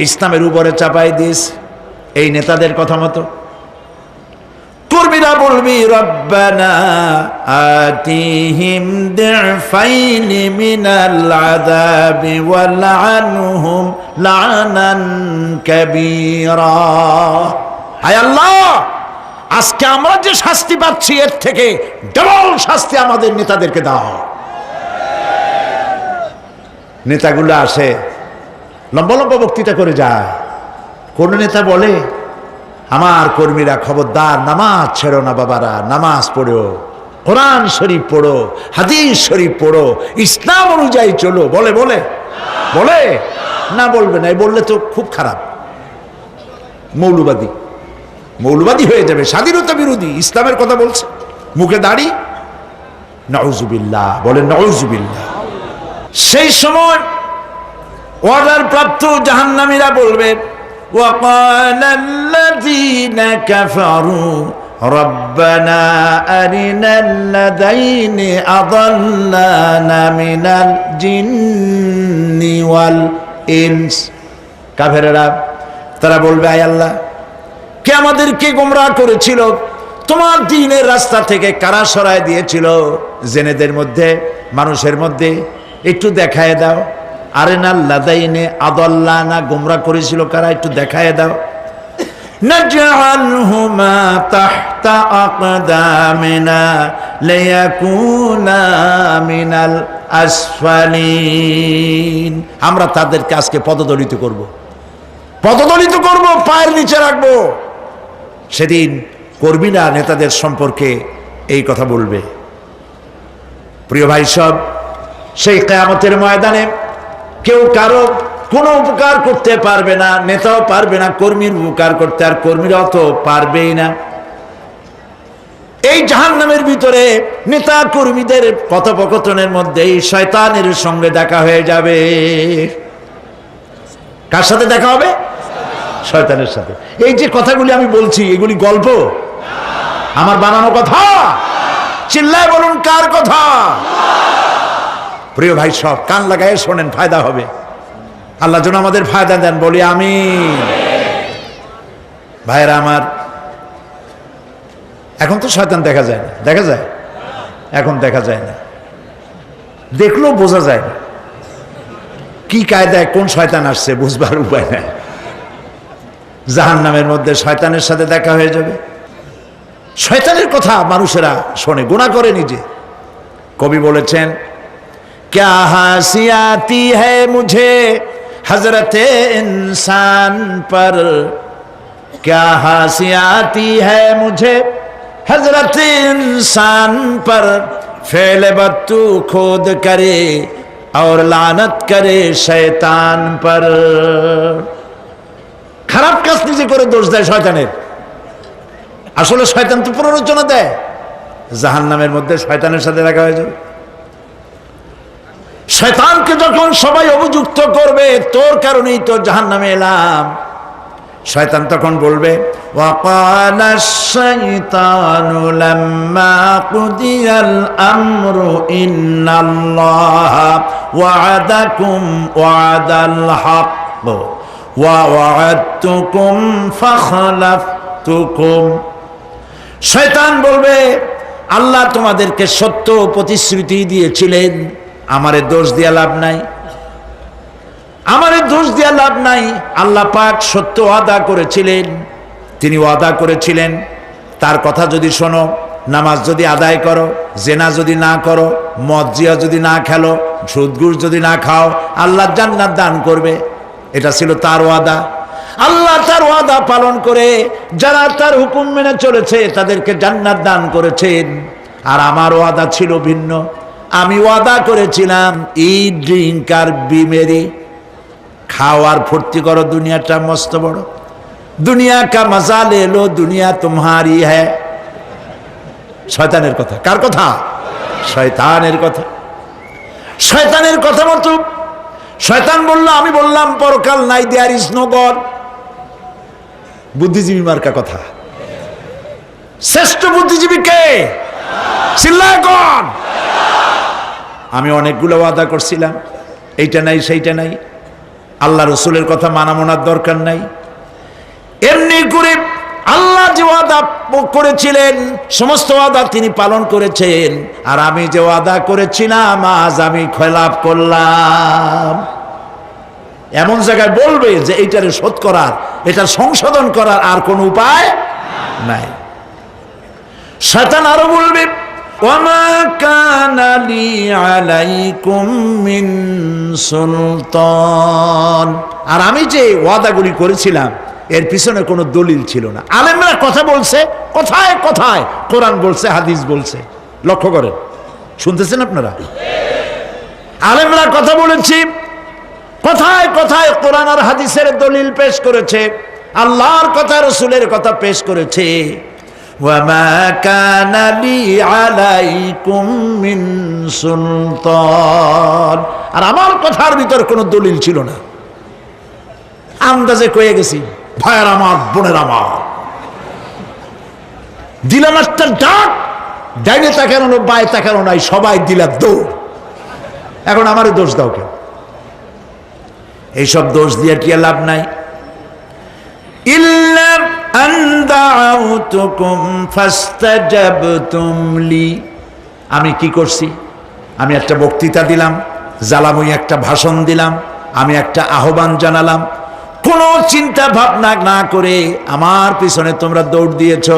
ইসলামের উপরে চাপাই দিয়েছি এই নেতাদের কথা মতো। কর্মীরা বলবি, রব্বানা আতিহিম দিফাইনি মিনাল আযাবি ওয়ালআনহুম লা'নান কাবীরা। হায় আল্লাহ, আজকে আমরা যে শাস্তি পাচ্ছি এর থেকে ডবল শাস্তি আমাদের নেতাদেরকে দাও। নেতাগুলো আসে, লম্বা লম্বা বক্তৃতা করে যায়। কোন নেতা বলে, আমার কর্মীরা খবরদার, নামাজ ছেড়ো না বাবারা, নামাজ পড়ো, কোরআন শরীফ পড়ো, হাদিস শরীফ পড়ো, ইসলাম অনুযায়ী চলো। বলে বলে বলে না, বলবে না। বললে তো খুব খারাপ, মৌলবাদী হয়ে যাবে, স্বাধীনতা বিরোধী। ইসলামের কথা বলছে, মুখে দাড়ি, নাউজুবিল্লাহ, বলেন নাউজুবিল্লাহ। সেই সময় অর্ডার প্রাপ্ত জাহান্নামীরা বলবে, وقال الذين كفروا ربنا أرنا الذين أضلانا من الجن والإنس। কাফেররা তারা বলবে, আয় আল্লাহ, কে আমাদেরকে গোমরাহ করেছিল, তোমার দ্বীনের রাস্তা থেকে কারা সরায় দিয়েছিল, জেনেদের মধ্যে, মানুষের মধ্যে একটু দেখায় দাও। আরেনাল লাদাইনে আদাল্লানা, গোমরাহ করেছিল কারা, একটু দেখায় দাও। নাজআলহুমা তাহতা আকদামিনা লিয়াকুনা মিনাল আসফালিন। আমরা তাদেরকে আজকে পদদলিত করব, পায়ের নিচে রাখবো। সেদিন কর্মীরা নেতাদের সম্পর্কে এই কথা বলবে। প্রিয় ভাই সব, সেই কিয়ামতের ময়দানে কেউ কারো কোনো উপকার করতে পারবে না, নেতাও পারবে না কর্মীর উপকার করতে, আর কর্মীরাও তো পারবেই না। এই জাহান্নামের ভিতরে নেতা কর্মীদের কথোপকথনের মধ্যেই শয়তানের সঙ্গে দেখা হয়ে যাবে। কার সাথে দেখা হবে? শয়তানের সাথে। এই যে কথাগুলি আমি বলছি, এগুলি গল্প, আমার বানানো কথা? চিল্লায় বলুন, কার কথা? প্রিয় ভাই সব, কান লাগায় শোনেন, ফায়দা হবে। আল্লাহ যেন আমাদের ফায়দা দেন, বলি আমিন। ভাইরা আমার, এখন তো শয়তান দেখা যায় না, দেখা যায়? এখন দেখা যায় না, দেখলেও বোঝা যায় না কি কায়দায় কোন শয়তান আসছে, বুঝবার উপায় নাই। জাহান্নামের মধ্যে শয়তানের সাথে দেখা হয়ে যাবে। শয়তানের কথা মানুষেরা শোনে, গুনাহ করে নিজে। কবি বলেছেন, क्या हंसी आती है मुझे हजरत इंसान पर, क्या हंसी आती है मुझे हजरत इंसान पर, फेल बत्तू खुद करे और लानत करे शैतान पर। খারাপ কাজ নিজে করে দোষ দেয় শয়তানের। আসলে শয়তান তো প্ররোচনা দেয়, জাহান্নামের মধ্যে শয়তানের সাথে রাখা হয়ে যাবে। শয়তানকে যখন সবাই অভিযুক্ত করবে, তোর কারণেই তো জাহান্নামে এলাম, শয়তান তখন বলবে, ওয়াকালা শাইতানু লাম্মা কুদিয়াল আমরু ইন্নাল্লাহা ওয়া'আদাকুম ওয়া'দাল হক ওয়া ওয়া'আদতুকুম ফাখলাফতুকুম। শয়তান বলবে, আল্লাহ তোমাদেরকে সত্য প্রতিশ্রুতি দিয়েছিলেন, আমারে দোষ দিয়া লাভ নাই, আমারে দোষ দিয়া লাভ নাই। আল্লাহ পাক সত্য ওয়াদা করেছিলেন, তিনি ওয়াদা করেছিলেন তার কথা যদি শোনো, নামাজ যদি আদায় করো, জেনা যদি না করো, মদ জিয়া যদি না খেলো, সুদ ঘুষ যদি না খাও, আল্লাহ জান্নাত দান করবে। এটা ছিল তার ওয়াদা। আল্লাহ তার ওয়াদা পালন করে যারা তার হুকুম মেনে চলেছে তাদেরকে জান্নাত দান করেছেন। আর আমার ওয়াদা ছিল ভিন্ন। আমি ওয়াদা করেছিলাম, ইট ড্রিঙ্ক আর বি মেরি, খাওয়ার ফুর্তি করো, দুনিয়াটা মস্ত বড়, দুনিয়া কা মজা লে লো, দুনিয়া তোমারি হ্যায়। শয়তানের কথা। কার কথা? শয়তানের কথা। শয়তানের কথা মতো শয়তান বলল, আমি বললাম পরকাল নাই, দেয়ার ইজ নো গড। বুদ্ধিজীবী মার্কা কথা। শ্রেষ্ঠ বুদ্ধিজীবী কে? চিল্লায় কোন? আমি অনেকগুলো ওয়াদা করছিলাম, এইটা নাই সেইটা নাই, আল্লাহ রসুলের কথা মানা মনার দরকার নাই। এমনি করে আল্লাহ যে ওয়াদা করেছিলেন সমস্ত ওয়াদা তিনি পালন করেছেন, আর আমি যে ওয়াদা করেছিলাম আজ আমি খেলাফ করলাম। এমন জায়গায় বলবে যে এইটারে শোধ করার, এটার সংশোধন করার আর কোনো উপায় নাই। শয়তান আরো বলবে, ওয়ামা কানা লি আলাইকুম মিন সুলতান, আর আমি যে ওয়াদাগুলি করেছিলাম এর পিছনে কোনো দলিল ছিল না। আলেমরা কথা বলছে, কথায় কথায় কোরআন বলছে, হাদিস বলছে। লক্ষ্য করেন, শুনতেছেন আপনারা? আলেমরা কথা বলেছি, কথায় কথায় কোরআন আর হাদিসের দলিল পেশ করেছে, আল্লাহর কথা রসুলের কথা পেশ করেছে। ওয়ামা কানা লি আলাইকুম মিন সুলতান, আর আমার কথার ভিতর কোনো দলিল ছিল না। আন্দাজে কয়ে গেছি, ভাইয়ের আমার, বোনের আমার, দিলাম একটা ডাক, ডাইনে তাকানো বায়ে তাকানো নাই, সবাই দিলা দৌড়। এখন আমারে দোষ দাও কেউ? এইসব দোষ দিয়ে কি লাভ নাই। ইল্লা আন দাউতুকুম ফাস্তাজাবতুম লি, আমি কি করছি? আমি একটা বক্তৃতা দিলাম, জ্বালাময়ী একটা ভাষণ দিলাম, আমি একটা আহ্বান জানালাম, কোনো চিন্তা ভাবনা না করে আমার পিছনে তোমরা দৌড় দিয়েছ।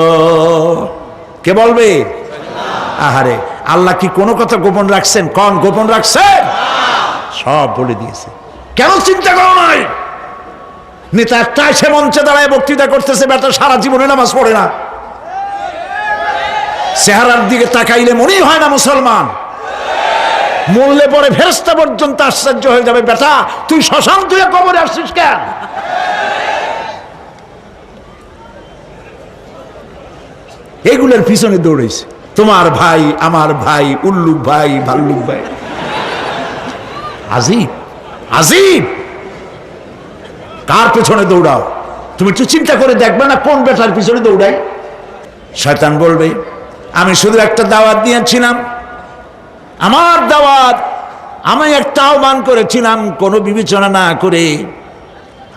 কে বলবে? আহারে, আল্লাহ কি কোনো কথা গোপন রাখছেন? কোন গোপন রাখছেন? সব বলে দিয়েছে। কেন চিন্তা করো নাই? নেতা একটা এসে মঞ্চে দাঁড়ায় বক্তৃতা করতেছে, বেটা সারা জীবনে নামাজ পড়ে না, চেহারার দিকে তাকাইলে মনেই হয় না মুসলমান, মরলে পরে ফেরেশতা পর্যন্ত আশ্চর্য হয়ে যাবে, বেটা তুই শ্মশান তুই কবরে আসছিস কেন? এগুলোর পিছনে দৌড়েছে তোমার ভাই, আমার ভাই, উল্লুক ভাই, ভাল্লুক ভাই। আজিব আজিব, কার পেছনে দৌড়াও? তুমি একটু চিন্তা করে দেখবে না কোন বেটার পিছনে দৌড়াই? শয়তান বলবে, আমি শুধু একটা দাওয়াত দিয়েছিলাম, আমার দাওয়াত, আমি একটা আহ্বান করেছিলাম, কোনো বিবেচনা না করে,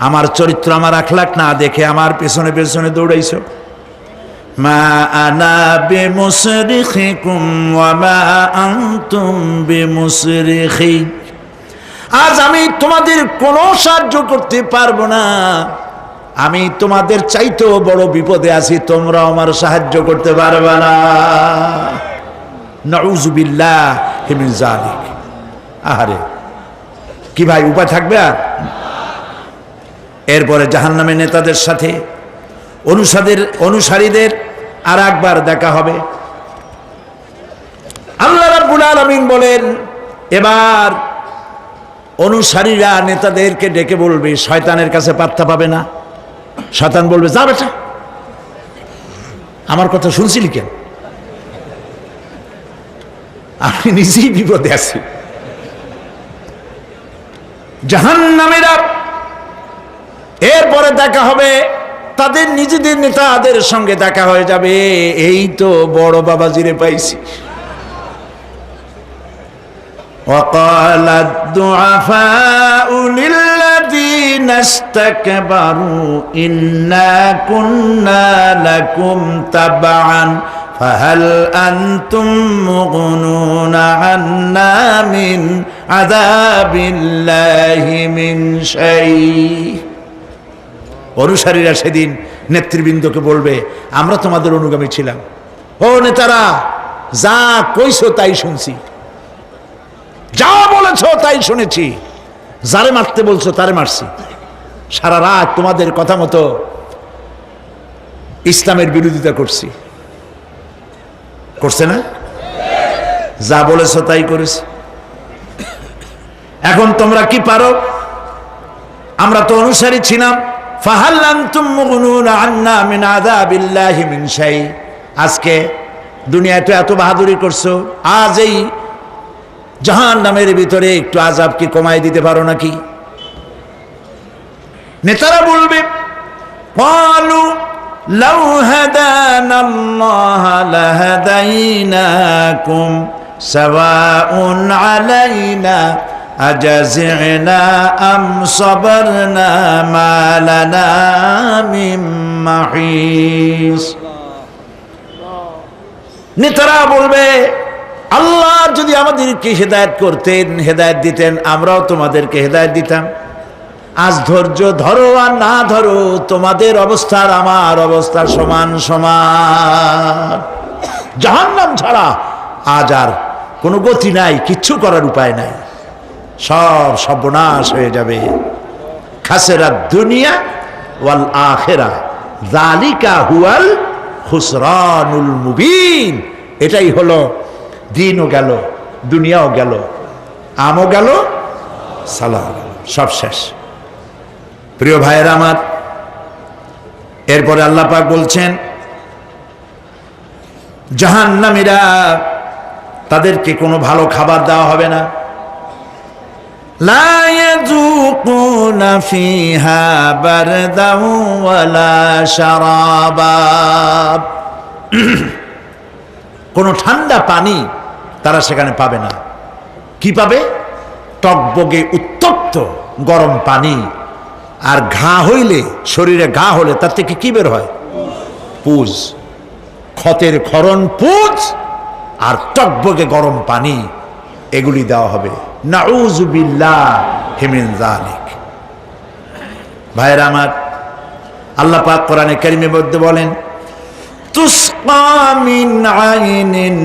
আমার চরিত্র, আমার আখলাক না দেখে আমার পেছনে পেছনে দৌড়াইছো। মা আনা বিমুসরিখিকুম ওয়া মা আনতুম বিমুসরিখি, আজ আমি তোমাদের কোনো সাহায্য করতে পারবো না, আমি তোমাদের চাইতেও বড় বিপদে আছি, তোমরা আমার সাহায্য করতে পারবে না। নাউযুবিল্লাহি মিন যালিক। আহারে কি ভাই, উপায় থাকবে আর? এরপরে জাহান্নামের নেতাদের সাথে অনুসারীদের আর একবার দেখা হবে। আল্লাহ রাব্বুল আলামিন বলেন, এবার অনুসারীরা নেতাদেরকে ডেকে বলবে, শয়তানের কাছে পাত্তা পাবে না। শয়তান বলবে, যা বেটা, আমার কথা শুনছিলি কেন? আমি নিজেই বিপদে আছি। জাহান্নামীরা এরপরে দেখা হবে, তাদের নিজেদের নেতাদের সঙ্গে দেখা হয়ে যাবে, এই তো বড় বাবাজিরে পাইছি। وقال الضعفاء للذين استكبروا إنا كنا لكم تبعا فهل أنتم مغنون عنا من عذاب الله من شيء। অনুসারীরা সেদিন নেতৃবৃন্দকে বলবে, আমরা তোমাদের অনুগামী ছিলাম, ও নেতারা, যা কইছো তাই শুনছি, যা বলেছো তাই শুনেছি, যারে মারতে বলছো তারে মারছি, সারা রাত তোমাদের কথা মতো ইসলামের বিরোধিতা করছি। করছে না? যা বলেছো তাই করেছি। এখন তোমরা কি পারো? আমরা তো অনুসারী ছিলাম। ফাহাল আনতুম মুগনুনা আন্না মিন আযাবিল্লাহি মিন শাই। আজকে দুনিয়াতে এত বাহাদুরি করছো, আজ এই জাহান্নামের ভিতরে একটু আযাব কি কমাই দিতে পারো নাকি? নেতারা বলবে, ক্বালু লাউ হাদানাল্লাহু লাহাদাইনাকুম সাওয়াউন আলাইনা আজাযিনা আম সাবারনা মা লানা মিন মাহিস। নেতারা বলবে, আল্লাহ যদি আমাদেরকে হেদায়েত করতেন, হেদায়েত দিতেন, আমরাও তোমাদেরকে হেদায়েত দিতাম। আজ ধৈর্য ধরো আর না ধরো, তোমাদের অবস্থার আমার অবস্থা সমান সমান। জাহান্নাম ছাড়া আজ আর কোনো গতি নাই, কিচ্ছু করার উপায় নাই, সব সর্বনাশ হয়ে যাবে। খাসিরাত দুনিয়া ওয়াল আখিরা যালিকা হুয়াল খুসরানুল মুবিন। এটাই হলো, দিনও গেল, দুনিয়াও গেল, আমও গেল, সালাম, সব শেষ। প্রিয় ভাইয়েরা আমার, এরপরে আল্লাহ পাক বলছেন, জাহান্নামীরা, তাদেরকে কোনো ভালো খাবার দেওয়া হবে না। লা ইয়াযুকুনা ফিহা বারদাও ওয়ালা শারাবা। কোনো ঠান্ডা পানি তারা সেখানে পাবে না। কি পাবে? টকবগে উত্তপ্ত গরম পানি। আর ঘা হইলে, শরীরে ঘা হলে তার থেকে কি বের হয়? পুজ, ক্ষতের ক্ষরণ পুজ আর টকবগে গরম পানি, এগুলি দেওয়া হবে। নাউযুবিল্লাহি মিন যালিক। ভাইরা আমার, আল্লাহ পাক কোরআনে কারীমের মধ্যে বলেন, তুসকা মিন আইনিন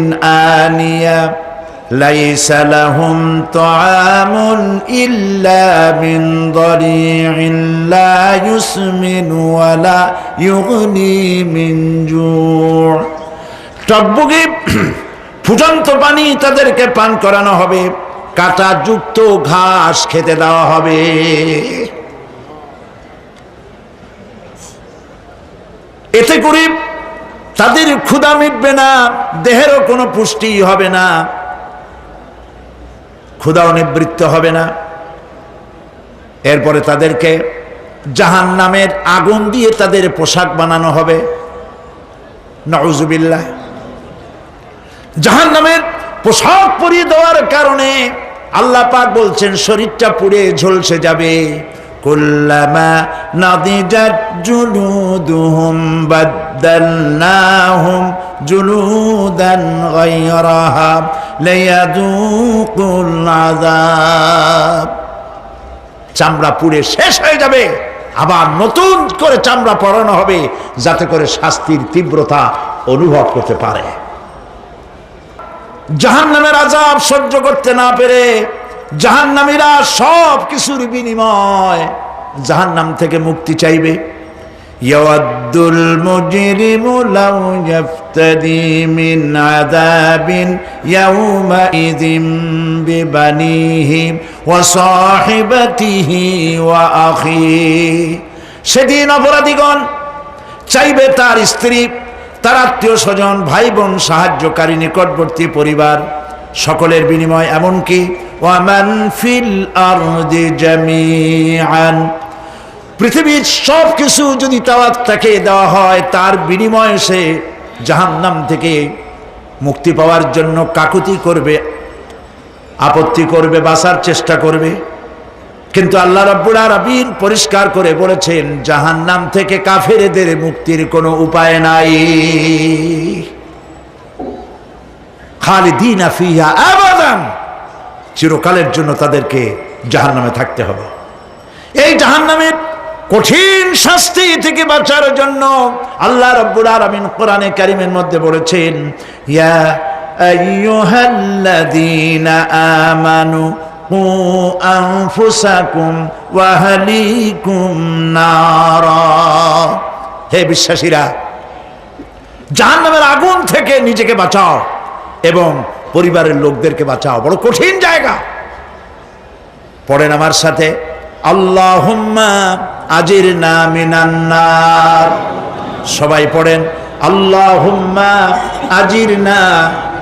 আনিয়া লাইসা লাহুম তাআমুন ইল্লা মিন দারি'in লা ইউসমিনু ওয়া লা ইউগনি মিন জু'। টকবগে ফুটন্ত পানি তাদেরকে পান করানো হবে, কাঁটা যুক্ত ঘাস খেতে দেওয়া হবে। এতে করে তাদের ক্ষুধা মিটবে না, দেহেরও কোনো পুষ্টি হবে না, ক্ষুধাও নিবৃত্ত হবে না। এরপরে তাদেরকে জাহান্নামের আগুন দিয়ে তাদের পোশাক বানানো হবে। নাউযুবিল্লাহ। জাহান্নামের পোশাক পরিয়ে দেওয়ার কারণে আল্লাহ পাক বলছেন, শরীরটা পুড়ে ঝলসে যাবে। কুল্লামা নাদিজাত জুলুদুহুম বাদদালনাহুম জুলুদান গায়রাহা লিয়াযুকুল আযাব। চামড়া পুড়ে শেষ হয়ে যাবে, আবার নতুন করে চামড়া পরানো হবে, যাতে করে শাস্তির তীব্রতা অনুভব করতে পারে। জাহান্নামের আযাব সহ্য করতে না পেরে জাহান্নামীরা সব কিছুর বিনিময় জাহান্নাম থেকে মুক্তি চাইবে। ইয়াওয়াদ্দুল মুজরিমু লাউ ইয়াফতাদি মিন আযাবিন ইয়াউমাইযিন বিবানিহি ওয়া সাহিবাতিহি ওয়া আখিহি। সেদিন অপরাধীগণ চাইবে তার স্ত্রী, তার আত্মীয় স্বজন, ভাই বোন, সাহায্যকারী, নিকটবর্তী পরিবার সকলের বিনিময়, এমনকি ওয়ামান ফিল আরদি জামিআন, পৃথিবীর সব কিছু যদি তাকে দেওয়া হয়, তার বিনিময়ে সে জাহান্নাম থেকে মুক্তি পাওয়ার জন্য কাকুতি করবে, আপত্তি করবে, বাঁচার চেষ্টা করবে। কিন্তু আল্লাহ রাব্বুল আলামিন পরিষ্কার করে বলেছেন, জাহান্নাম থেকে কাফেরদের মুক্তির কোনো উপায় নাই। খালিদিনা ফিহা আবাদান, চিরকালের জন্য তাদেরকে জাহান্নামে থাকতে হবে। এই জাহান্নামের কঠিন শাস্তি থেকে বাঁচার জন্য আল্লাহ রাব্বুল আলামিন কোরআনে কারীমের মধ্যে বলেছেন, ইয়া আইয়ুহাল্লাযীনা আমানু কু আনফুসাকুম ওয়া আহলিকুম নারা, হে বিশ্বাসীরা, জাহান্নামের আগুন থেকে নিজেকে বাঁচাও এবং পরিবারের লোকদেরকে বাঁচাও। বড় কঠিন জায়গা। পড়েন আমার সাথে, আল্লাহুম্মা আজিরনা মিনান নার। সবাই পড়েন, আল্লাহুম্মা আজিরনা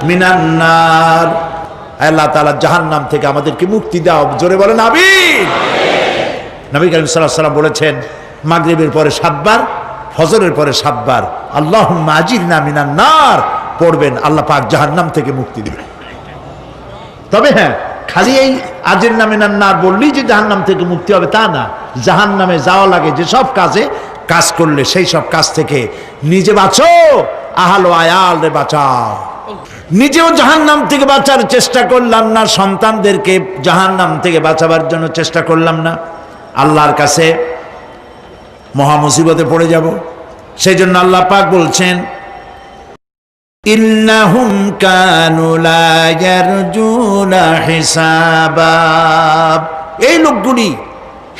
মিনান নার। আল্লাহ তাআলা জাহান্নাম থেকে আমাদেরকে মুক্তি দাও। জোরে বলেন আমিন। নবী করিম সাল্লাল্লাহু আলাইহি ওয়াসাল্লাম বলেছেন, মাগরিবের পরে 7 বার, ফজরের পরে 7 বার আল্লাহুম্মা আজিরনা মিনান নার পড়বেন, আল্লাহ পাক জাহান্নাম থেকে মুক্তি দিবেন। তবে হ্যাঁ, খালি এই আজিরনা মিনান নার বললেই যে জাহান্নাম থেকে মুক্তি হবে তা না। জাহান্নামে যাওয়া লাগে যে সব কাজ করলে সেই সব কাজ থেকে নিজে বাঁচো, আহাল ও আয়াল রে বাঁচাও। নিজেও জাহান্নাম থেকে বাঁচার চেষ্টা করলাম না, সন্তানদেরকে জাহান্নাম থেকে বাঁচাবার জন্য চেষ্টা করলাম না, আল্লাহর কাছে মহা মুসিবতে পড়ে যাব। সেই জন্য আল্লাহ পাক বলছেন, ইন্নাহুম কানু লা ইয়ারজুনা হিসাবা, এই লোকগুলি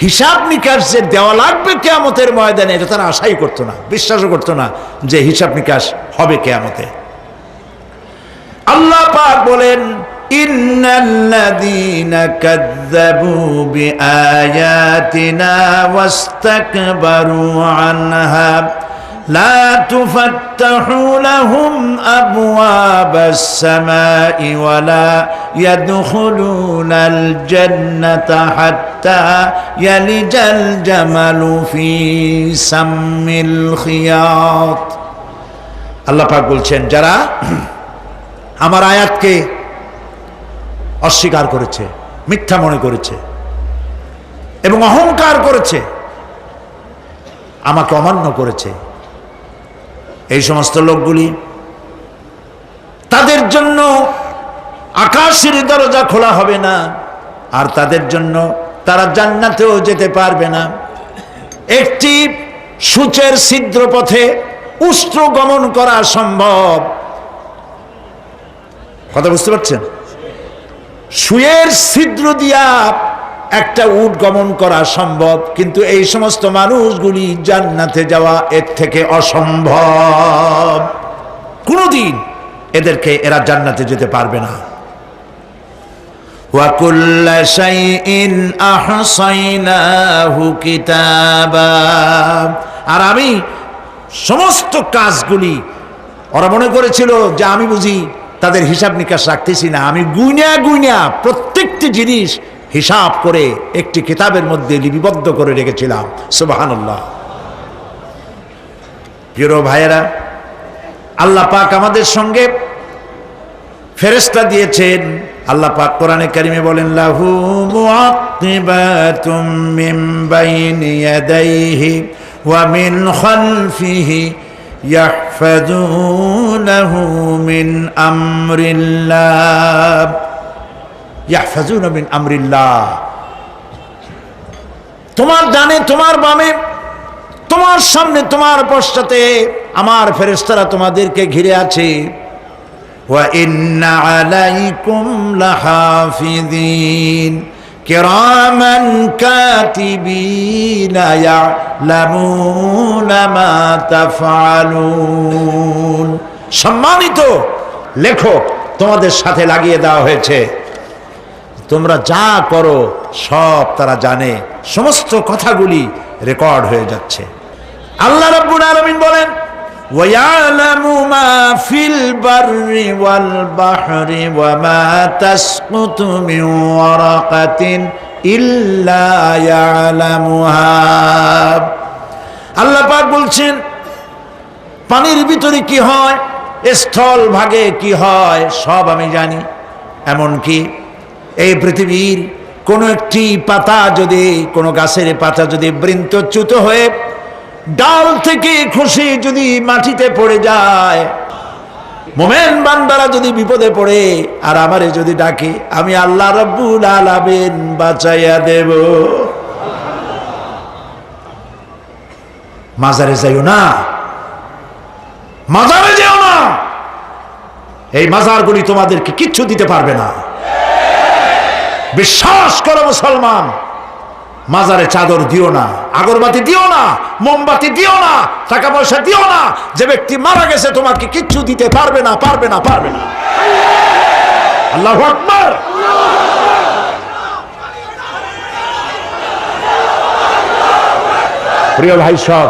হিসাব নিকাশ যে দেওয়া লাগবে কিয়ামতের ময়দানে, এটা তারা আশাই করতো না, বিশ্বাসও করতো না যে হিসাব নিকাশ হবে কিয়ামতে। আল্লাহ পাক বলেন, ইন্নাল্লাযীনা কাযযাবু বিআয়াতিনা ওয়াস্তাকবারু আনহা লা তুফাত্তাহু লাহুম আবওয়াবাস সামাই ওয়া লা ইয়াদখুলুনাল জান্নাতা হাত্তা ইয়ালিজাল জামালু ফি সাম্মিল খিয়াত। আল্লাহ পাক বলছেন, যারা আমার আয়াতকে অস্বীকার করেছে, মিথ্যা মনে করেছে এবং অহংকার করেছে, আমাকে অমান্য করেছে, এই সমস্ত লোকগুলি, তাদের জন্য আকাশের দরজা খোলা হবে না, আর তাদের জন্য তারা জান্নাতেও যেতে পারবে না। একটি সূচের ছিদ্র পথে উষ্ট্র গমন করা সম্ভব। কথা বুঝতে পারছেন? সুয়ের ছিদ্র দিয়া একটা উট গমন করা সম্ভব, কিন্তু এই সমস্ত মানুষগুলি জান্নাতে যাওয়া এর থেকে অসম্ভব। কোনদিন এরা জান্নাতে যেতে পারবে না। ওয়া কুল্লা শাইইন আহসাইনাহু কিতাবা, আর আমি সমস্ত কাজগুলি, ওরা মনে করেছিল যে আমি বুঝি তাদের হিসাব নিকাশ রাখতেছি না, আমি গুইনা প্রত্যেকটি জিনিস হিসাব করে একটি কিতাবের মধ্যে লিপিবদ্ধ করে রেখেছিলাম। সুবহানাল্লাহ। প্রিয় ভাইয়েরা, আল্লাহ পাক আমাদের সঙ্গে ফেরেশতা দিয়েছেন। আল্লাহ পাক কোরআনে কারিমে বলেন, লাহু মুআক্কিবাতুম মিন বাইনি ইয়াদাইহি ওয়া মিন খালফিহি ইয়াহফাযুনাহু মিন আমরিল্লাহ, ইয়াহফাযুনা মিন আমরিল্লাহ। তোমার ডানে তোমার বামে, তোমার সামনে তোমার পশ্চাতে আমার ফেরেশতারা তোমাদেরকে ঘিরে আছে। ওয়া ইন্না আলাইকুম লাহাফিযিন কিরামান কাতিবিনা ইয়ালামুনা মা তাফআলুন। সম্মানিত লেখক তোমাদের সাথে লাগিয়ে দেওয়া হয়েছে, তোমরা যা করো সব তারা জানে, সমস্ত কথাগুলি রেকর্ড হয়ে যাচ্ছে। আল্লাহ রাব্বুল আলামিন বলেন ওয়ায়ালামু মা ফিল বাররি ওয়াল বাহরি ওয়া মা তাসকুতু মিন ওয়ারাকাতিন ইল্লা ইয়ালামুহা। আল্লাহ পাক বলছেন পানির ভিতরে কি হয়, স্থল ভাগে কি হয় সব আমি জানি। এমনকি এই পৃথিবীর কোনো একটি পাতা যদি, কোনো গাছের পাতা যদি বৃন্তচ্যুত হয়ে ডাল থেকে খসে যদি মাটিতে পড়ে যায়, মোমেন বান্দারা যদি বিপদে পড়ে আর আমারে যদি ডাকে, আমি আল্লাহ রাব্বুল আলামিন বাঁচাইয়া দেব। মাজারে যাইও না, মাজারে যেও না, এই মাজারগুলি তোমাদেরকে কিচ্ছু দিতে পারবে না। বিশ্বাস করো মুসলমান, মাজারে চাদর দিও না, আগরবাতি দিও না, মোমবাতি দিও না, টাকা পয়সা দিও না। যে ব্যক্তি মারা গেছে তোমাকে কিচ্ছু দিতে পারবে না, পারবে না, পারবে না। আল্লাহু আকবার। প্রিয় ভাই সব,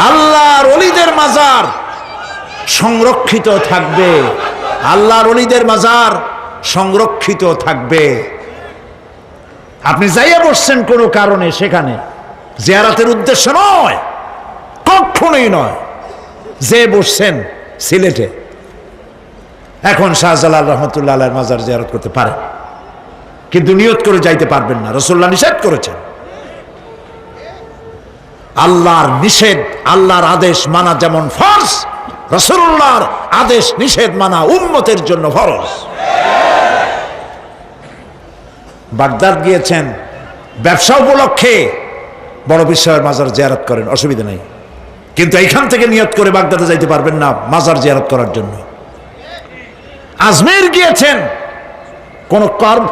আল্লাহর ওলিদের মাজার সংরক্ষিত থাকবে, আল্লাহর ওলিদের মাজার সংরক্ষিত থাকবে। আপনি যাইয়া বসছেন কোনো কারণে, সেখানে জিয়ারতের উদ্দেশ্য নয়, কখনোই নয়। যে বসছেন সিলেটে, এখন শাহজালাল রহমতুল্লাহ আলাইহির মাজার জিয়ারত করতে পারেন, কিন্তু নিয়ত করে যাইতে পারবেন না, রাসূলুল্লাহ নিষেধ করেছেন। আল্লাহর নিষেধ, আল্লাহর আদেশ মানা যেমন ফরজ, রাসূলুল্লাহর আদেশ নিষেধ মানা উম্মতের জন্য ফরজ। বাগদাদ গিয়েছেন ব্যবসা উপলক্ষে, বড় বিশ্বের মাজার জিয়ারত করেন, অসুবিধা নেই, কিন্তু এইখান থেকে নিয়ত করে বাগদাদে যাইতে পারবেন না মাজার জিয়ারত করার জন্য। আজমের গিয়েছেন কোন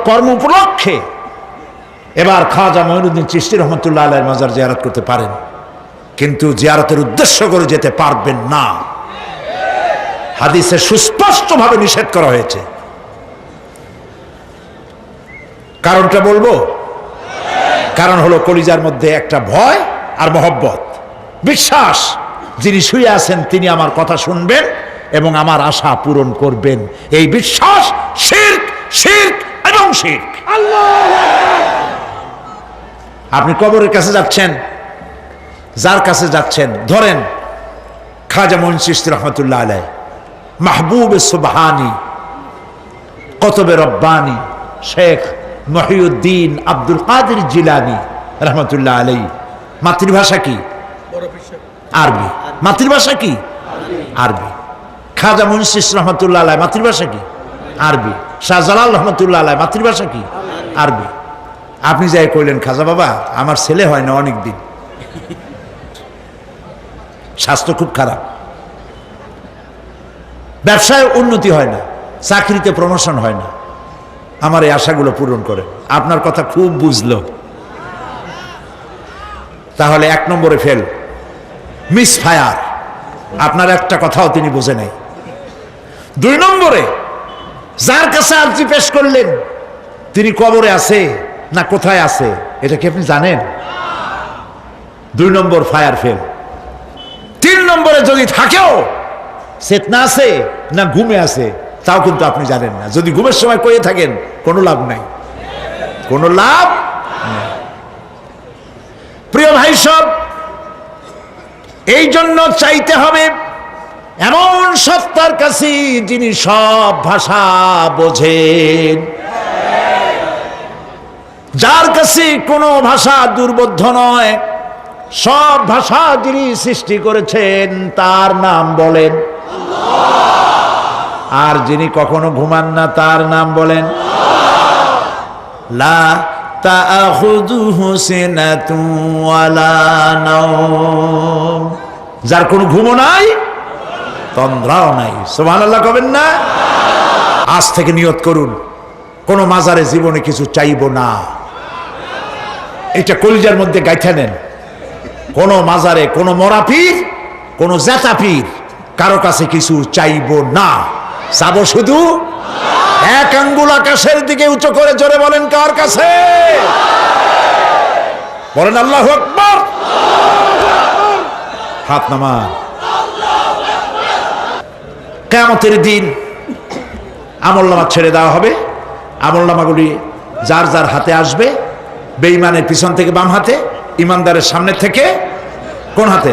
কর্ম উপলক্ষে, এবার খাজা মঈনুদ্দিন চিশতি রহমতুল্লাহ আলাইহির মাজার জিয়ারত করতে পারেন, কিন্তু জিয়ারতের উদ্দেশ্য করে যেতে পারবেন না। হাদিসে সুস্পষ্টভাবে নিষেধ করা হয়েছে। কারণটা বলবো? কারণ হলো কলিজার মধ্যে একটা ভয় আর মহব্বত, বিশ্বাস যিনি শুয়ে আছেন তিনি আমার কথা শুনবেন এবং আমার আশা পূরণ করবেন, এই বিশ্বাস শিরক, শিরক এবং শিরক। আপনি কবরের কাছে যাচ্ছেন, যার কাছে যাচ্ছেন, ধরেন খাজা মঈন চিশতি রহমতুল্লাহ আলাইহি, মাহবুবে সুবহানি, কতবে রব্বানি, শেখ মহিউদ্দিন আব্দুল কাদের জিলানী রহমতুল্লাহ আলাইহি। মাতৃভাষা কি? আরবি। মাতৃভাষা কি? আরবি। খাজা মঈন চিশতি রহমতুল্লাহ আলাইহি মাতৃভাষা কি? আরবি। শাহজালাল রহমতুল্লাহ আলাইহি মাতৃভাষা কি? আরবি। আপনি যাই কইলেন, খাজা বাবা আমার ছেলে হয় না অনেক দিন, স্বাস্থ্য খুব খারাপ, ব্যবসায় উন্নতি হয় না, চাকরিতে প্রমোশন হয় না, আমার এই আশাগুলো পূরণ করেন। আপনার কথা খুব বুঝলো, তাহলে 1 নম্বরে ফেল, মিস ফায়ার, আপনার একটা কথাও তিনি বোঝে নাই। 2 নম্বরে যার কাছে আর্জি পেশ করলেন তিনি কবরে আছে না কোথায় আছে এটা কি আপনি জানেন? 2 নম্বর ফায়ার ফেল। 3 নম্বরে যদি থাকেও চেতনা আছে না ঘুমে আছে তাও কিন্তু আপনি জানেন না। যদি ঘুমের সময় কয়ে থাকেন কোনো লাভ নাই, কোনো লাভ নাই। প্রিয় ভাই সব, এই জন্য চাইতে হবে এমন সত্তার কাছে যিনি সব ভাষা বোঝেন, যার কাছে কোনো ভাষা দুর্বোধ্য নয়, সব ভাষা যিনি সৃষ্টি করেছেন তার নাম বলেন, আর যিনি কখনো ঘুমান না তার নাম বলেন লা তাআখুযুহু সিনাতুন ওয়ালা নাওম, যার কোনো ঘুমও নাই তন্দ্রাও নাই। সুবহানাল্লাহ কবেন না? আজ থেকে নিয়ত করুন, কোন মাজারে জীবনে কিছু চাইবো না। এটা কলিজার মধ্যে গাইথা নেন। কোন মাজারে, কোন মরা পীর, কোন জেতা পীর, কারো কাছে কিছু চাইবো না, চাবো শুধু এক আঙ্গুল আকাশের দিকে উঁচু করে জোরে বলেন, কার কাছে? বলেন আল্লাহু আকবার। হাত নামা। কিয়ামতের দিন আমলনামা ছেড়ে দেওয়া হবে। আমলনামাগুলি যার যার হাতে আসবে, বেঈমানের পিছন থেকে বাম হাতে, ইমানদারের সামনে থেকে কোন হাতে?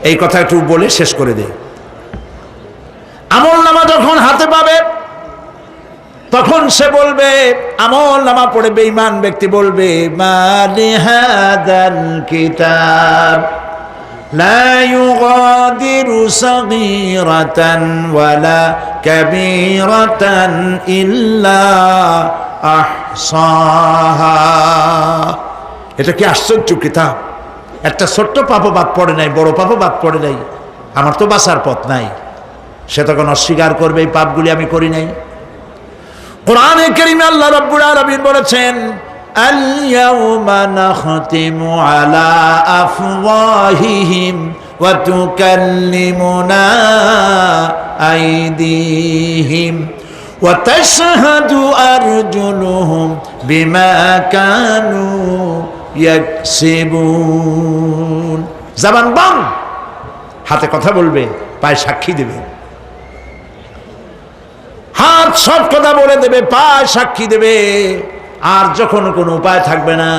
এই কথা একটু বলে শেষ করে দেই। আমলনামা যখন হাতে পাবে তখন সে বলবে, আমলনামা পড়ে বেঈমান ব্যক্তি বলবে, মা লিহাদাল কিতাব লা ইউগাদিরু সাগীরাতান ওয়ালা কাবীরাতান ইল্লা আহসাহা। এটা কি আশ্চর্য কিতাব! একটা ছোট্ট পাপও বাদ পড়ে নাই, বড় পাপও বাদ পড়ে নাই। আমার তো বাঁচার পথ নাই। সে তখন অস্বীকার করবে, এই পাপগুলি আমি করি নাই। কোরআনে কারীমে আল্লাহ রাব্বুল আলামিন বলেছেন, আল ইয়াউমা নাখতিমু আলা আফওয়াহিহিম ওয়া তুকাল্লিমুনা আইদিহিম ওয়া তাশহাদু আরজুলুহুম বিমা কানু ইয়াকসিবুন। জবান বন্ধ, হাতে কথা বলবে, পায়ে সাক্ষী দেবে। হাত সব কথা বলে দেবে, পায়ে সাক্ষী দেবে। আর যখন কোনো উপায় থাকবে না,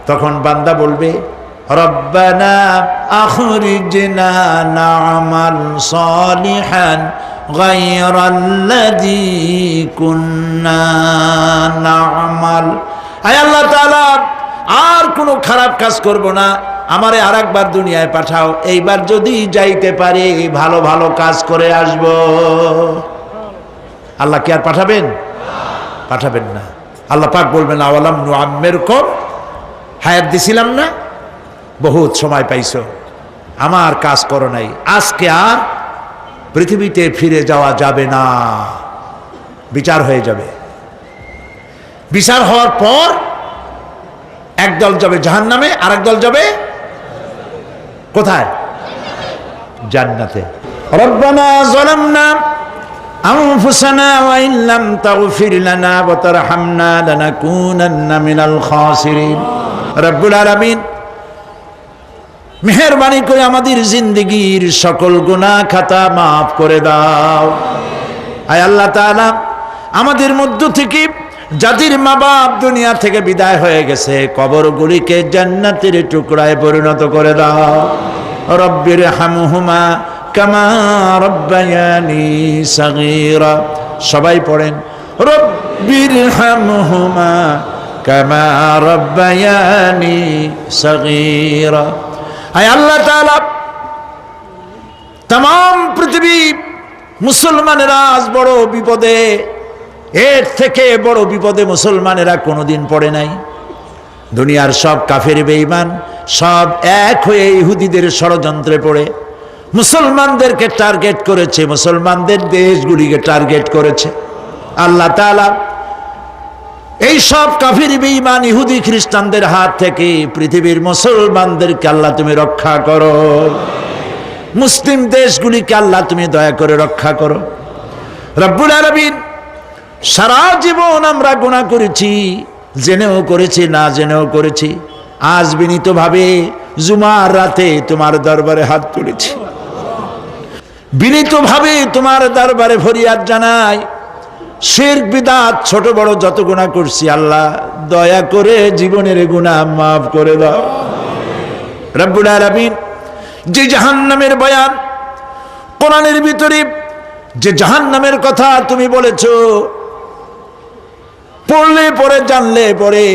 তখন বান্দা বলবে, রব্বানা আখরিজনা না'মাল সালিহান গায়রাল্লাযী কুন্না না'মাল। আয় আল্লাহ তাআলা, আর কোনো খারাপ কাজ করব না, আমারে আরেকবার দুনিয়ায় পাঠাও। এইবার যদি যাইতে পারি ভালো ভালো কাজ করে আসব। আল্লাহ কি আর পাঠাবেন? পাঠাবেন না। আল্লাহ পাক বলবেন, আওয়ালাম নুআম্মিরকুম, হায়াত দিছিলাম না, বহুত সময় পাইছো, আমার কাজ করো নাই, আজকে আর পৃথিবীতে ফিরে যাওয়া যাবে না। বিচার হয়ে যাবে। বিচার হওয়ার পর একদল যাবে জাহান্নামে, আর একদল যাবে কোথায়? জান্নাতে। রব্বানা যালামনা আনফুসানা ওয়া ইন লাম তাগফির লানা ওয়া তারহামনা লানাকুনান্না মিনাল খাসিরিন। রব্বুল আলামিন মেহেরবানি করে আমাদের জিন্দেগীর সকল গুনাহ খাতা মাফ করে দাও। আয় আল্লাহ তাআলা, আমাদের মধ্য থেকে যাদের মা বাপ দুনিয়া থেকে বিদায় হয়ে গেছে, কবরগুলিকে জান্নাতের টুকরায় পরিণত করে দাও। রব্বির হামহুমা কামা রব্বায়ানি সাগীরা। সবাই পড়েন, রব্বির হামহুমা কামা রব্বায়ানি সাগীরা। আয় আল্লাহ তাআলা, तमाम পৃথিবী মুসলমানেরা আজ বড় বিপদে, এর থেকে বড় বিপদে মুসলমানেরা কোনোদিন পড়ে নাই। দুনিয়ার সব কাফের বেঈমান সব এক হয়ে ইহুদিদের ষড়যন্ত্রে পড়ে মুসলমানদেরকে টার্গেট করেছে, মুসলমানদের দেশগুলিকে টার্গেট করেছে। আল্লাহ তাআলা এই সব কাফির বেঈমান ইহুদি খ্রিস্টানদের হাত থেকে পৃথিবীর মুসলমানদেরকে আল্লাহ তুমি রক্ষা করো। মুসলিম দেশগুলিকে আল্লাহ তুমি দয়া করে রক্ষা করো। রব্বুল আলামিন, সারা জীবন আমরা গুনাহ করেছি, জেনেও করেছি, না জেনেও করেছি। আজ বিনীতভাবে জুমার রাতে তোমার দরবারে হাত তুলেছি, বিনীতভাবে তোমার দরবারে ফরিয়াদ জানাই। শিরক বিদআত ছোট বড় যত গুনাহ করছি, আল্লাহ দয়া করে জীবনের গুনাহ মাফ করে দাও। রব্বুল আলামিন, যে জাহান্নামের বয়ান কোরআনের ভিতরে, যে জাহান্নামের কথা তুমি বলেছো, পড়লে পরে জানলে পরে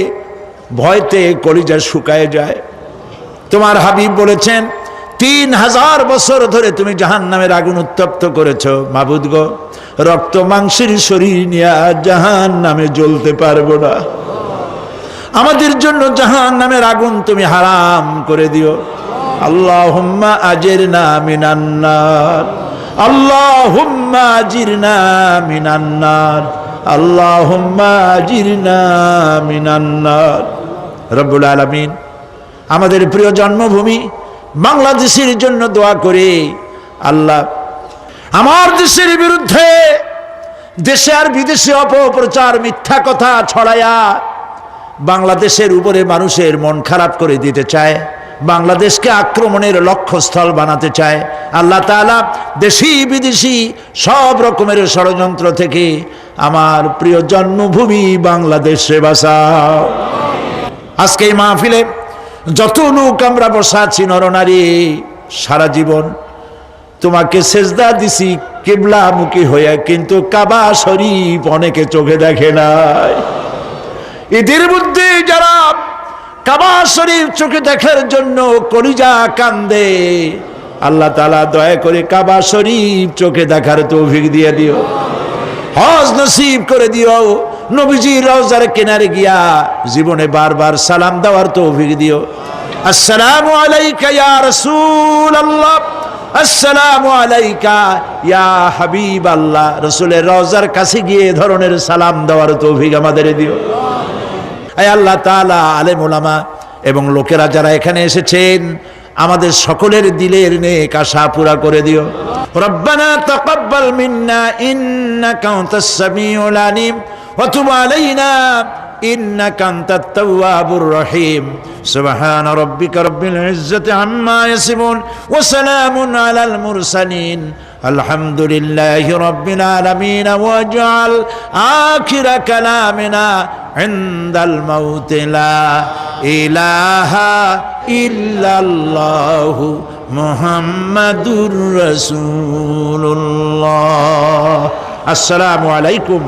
ভয়তে কলিজা শুকায় যায়। তোমার হাবিব বলেছেন 3000 বছর ধরে তুমি জাহান্নামের আগুন উত্তপ্ত করেছো। মাবুদ গো, রক্ত মাংসের শরীর নিয়ে জাহান্নামে জ্বলতে পারবো না। আমাদের জন্য জাহান্নামের আগুন তুমি হারাম করে দিও। আল্লাহুম্মা আজিরনা মিনান নার, আল্লাহুম্মা আজিরনা মিনান নার, আল্লাহুম্মা আজিরনা মিনান নার। রব্বুল আলামিন আমাদের প্রিয় জন্মভূমি বাংলাদেশের জন্য দোয়া করে, আল্লাহ আমার দেশের বিরুদ্ধে দেশে আর বিদেশে অপপ্রচার মিথ্যা কথা ছড়ায়া বাংলাদেশের উপরে মানুষের মন খারাপ করে দিতে চায়, বাংলাদেশকে আক্রমণের লক্ষ্যস্থল বানাতে চায়। আল্লাহ তাআলা দেশি বিদেশি সব রকমের ষড়যন্ত্র থেকে আমার প্রিয় জন্মভূমি বাংলাদেশে বাঁচাও। আজকে এই মাহফিলে যত লোক আমরা বসা আছি নরনারী, সারা জীবন তোমাকে সেজদা দিছি কিবলামুখী হয়ে, কিন্তু কাবা শরীফ অনেকে চোখে দেখে নাই। এদের মধ্যে যারা কাবা শরীফ চোখে দেখার জন্য কলিজা কান্দে, আল্লাহ তাআলা দয়া করে কাবা শরীফ চোখে দেখার তৌফিক দিয়ে দিও, হজ নসিব করে দিও, নবীজির রওজার কিনারে গিয়া জীবনে বারবার সালাম দেওয়ার তৌফিক দিও। আসসালামু আলাইকা ইয়া রাসূলুল্লাহ, আসসালামু আলাইকা ইয়া হাবিবাল্লাহ। রাসূলের রওজার কাছে গিয়ে ধরনের সালাম দেওয়ার তৌফিক আমাদের দিও। আয় আল্লাহ তাআলা, আলেম ওলামা এবং লোকেরা যারা এখানে এসেছেন আমাদের সকলের দিলের নেক আশা পুরা করে দিও। রব্বানা তাকাব্বাল মিন্না ইন্নাকা আনতাস সামিউল আলিম ওয়া তুব আলাইনা ইন্নাকা আনতাত তাওয়াবুর রহিম। সুবহান রাব্বিকা রাব্বিল ইজ্জাতি আম্মা ইয়াসিফুন ওয়া সালামুন আলাল মুরসালিন আলহামদুলিল্লাহি রাব্বিল আলামিন। ওয়াজআল আখিরা কালামিনা ইনদাল মাউত লা ইলাহা ইল্লাল্লাহু মুহাম্মাদুর রাসূলুল্লাহ। আসসালামু আলাইকুম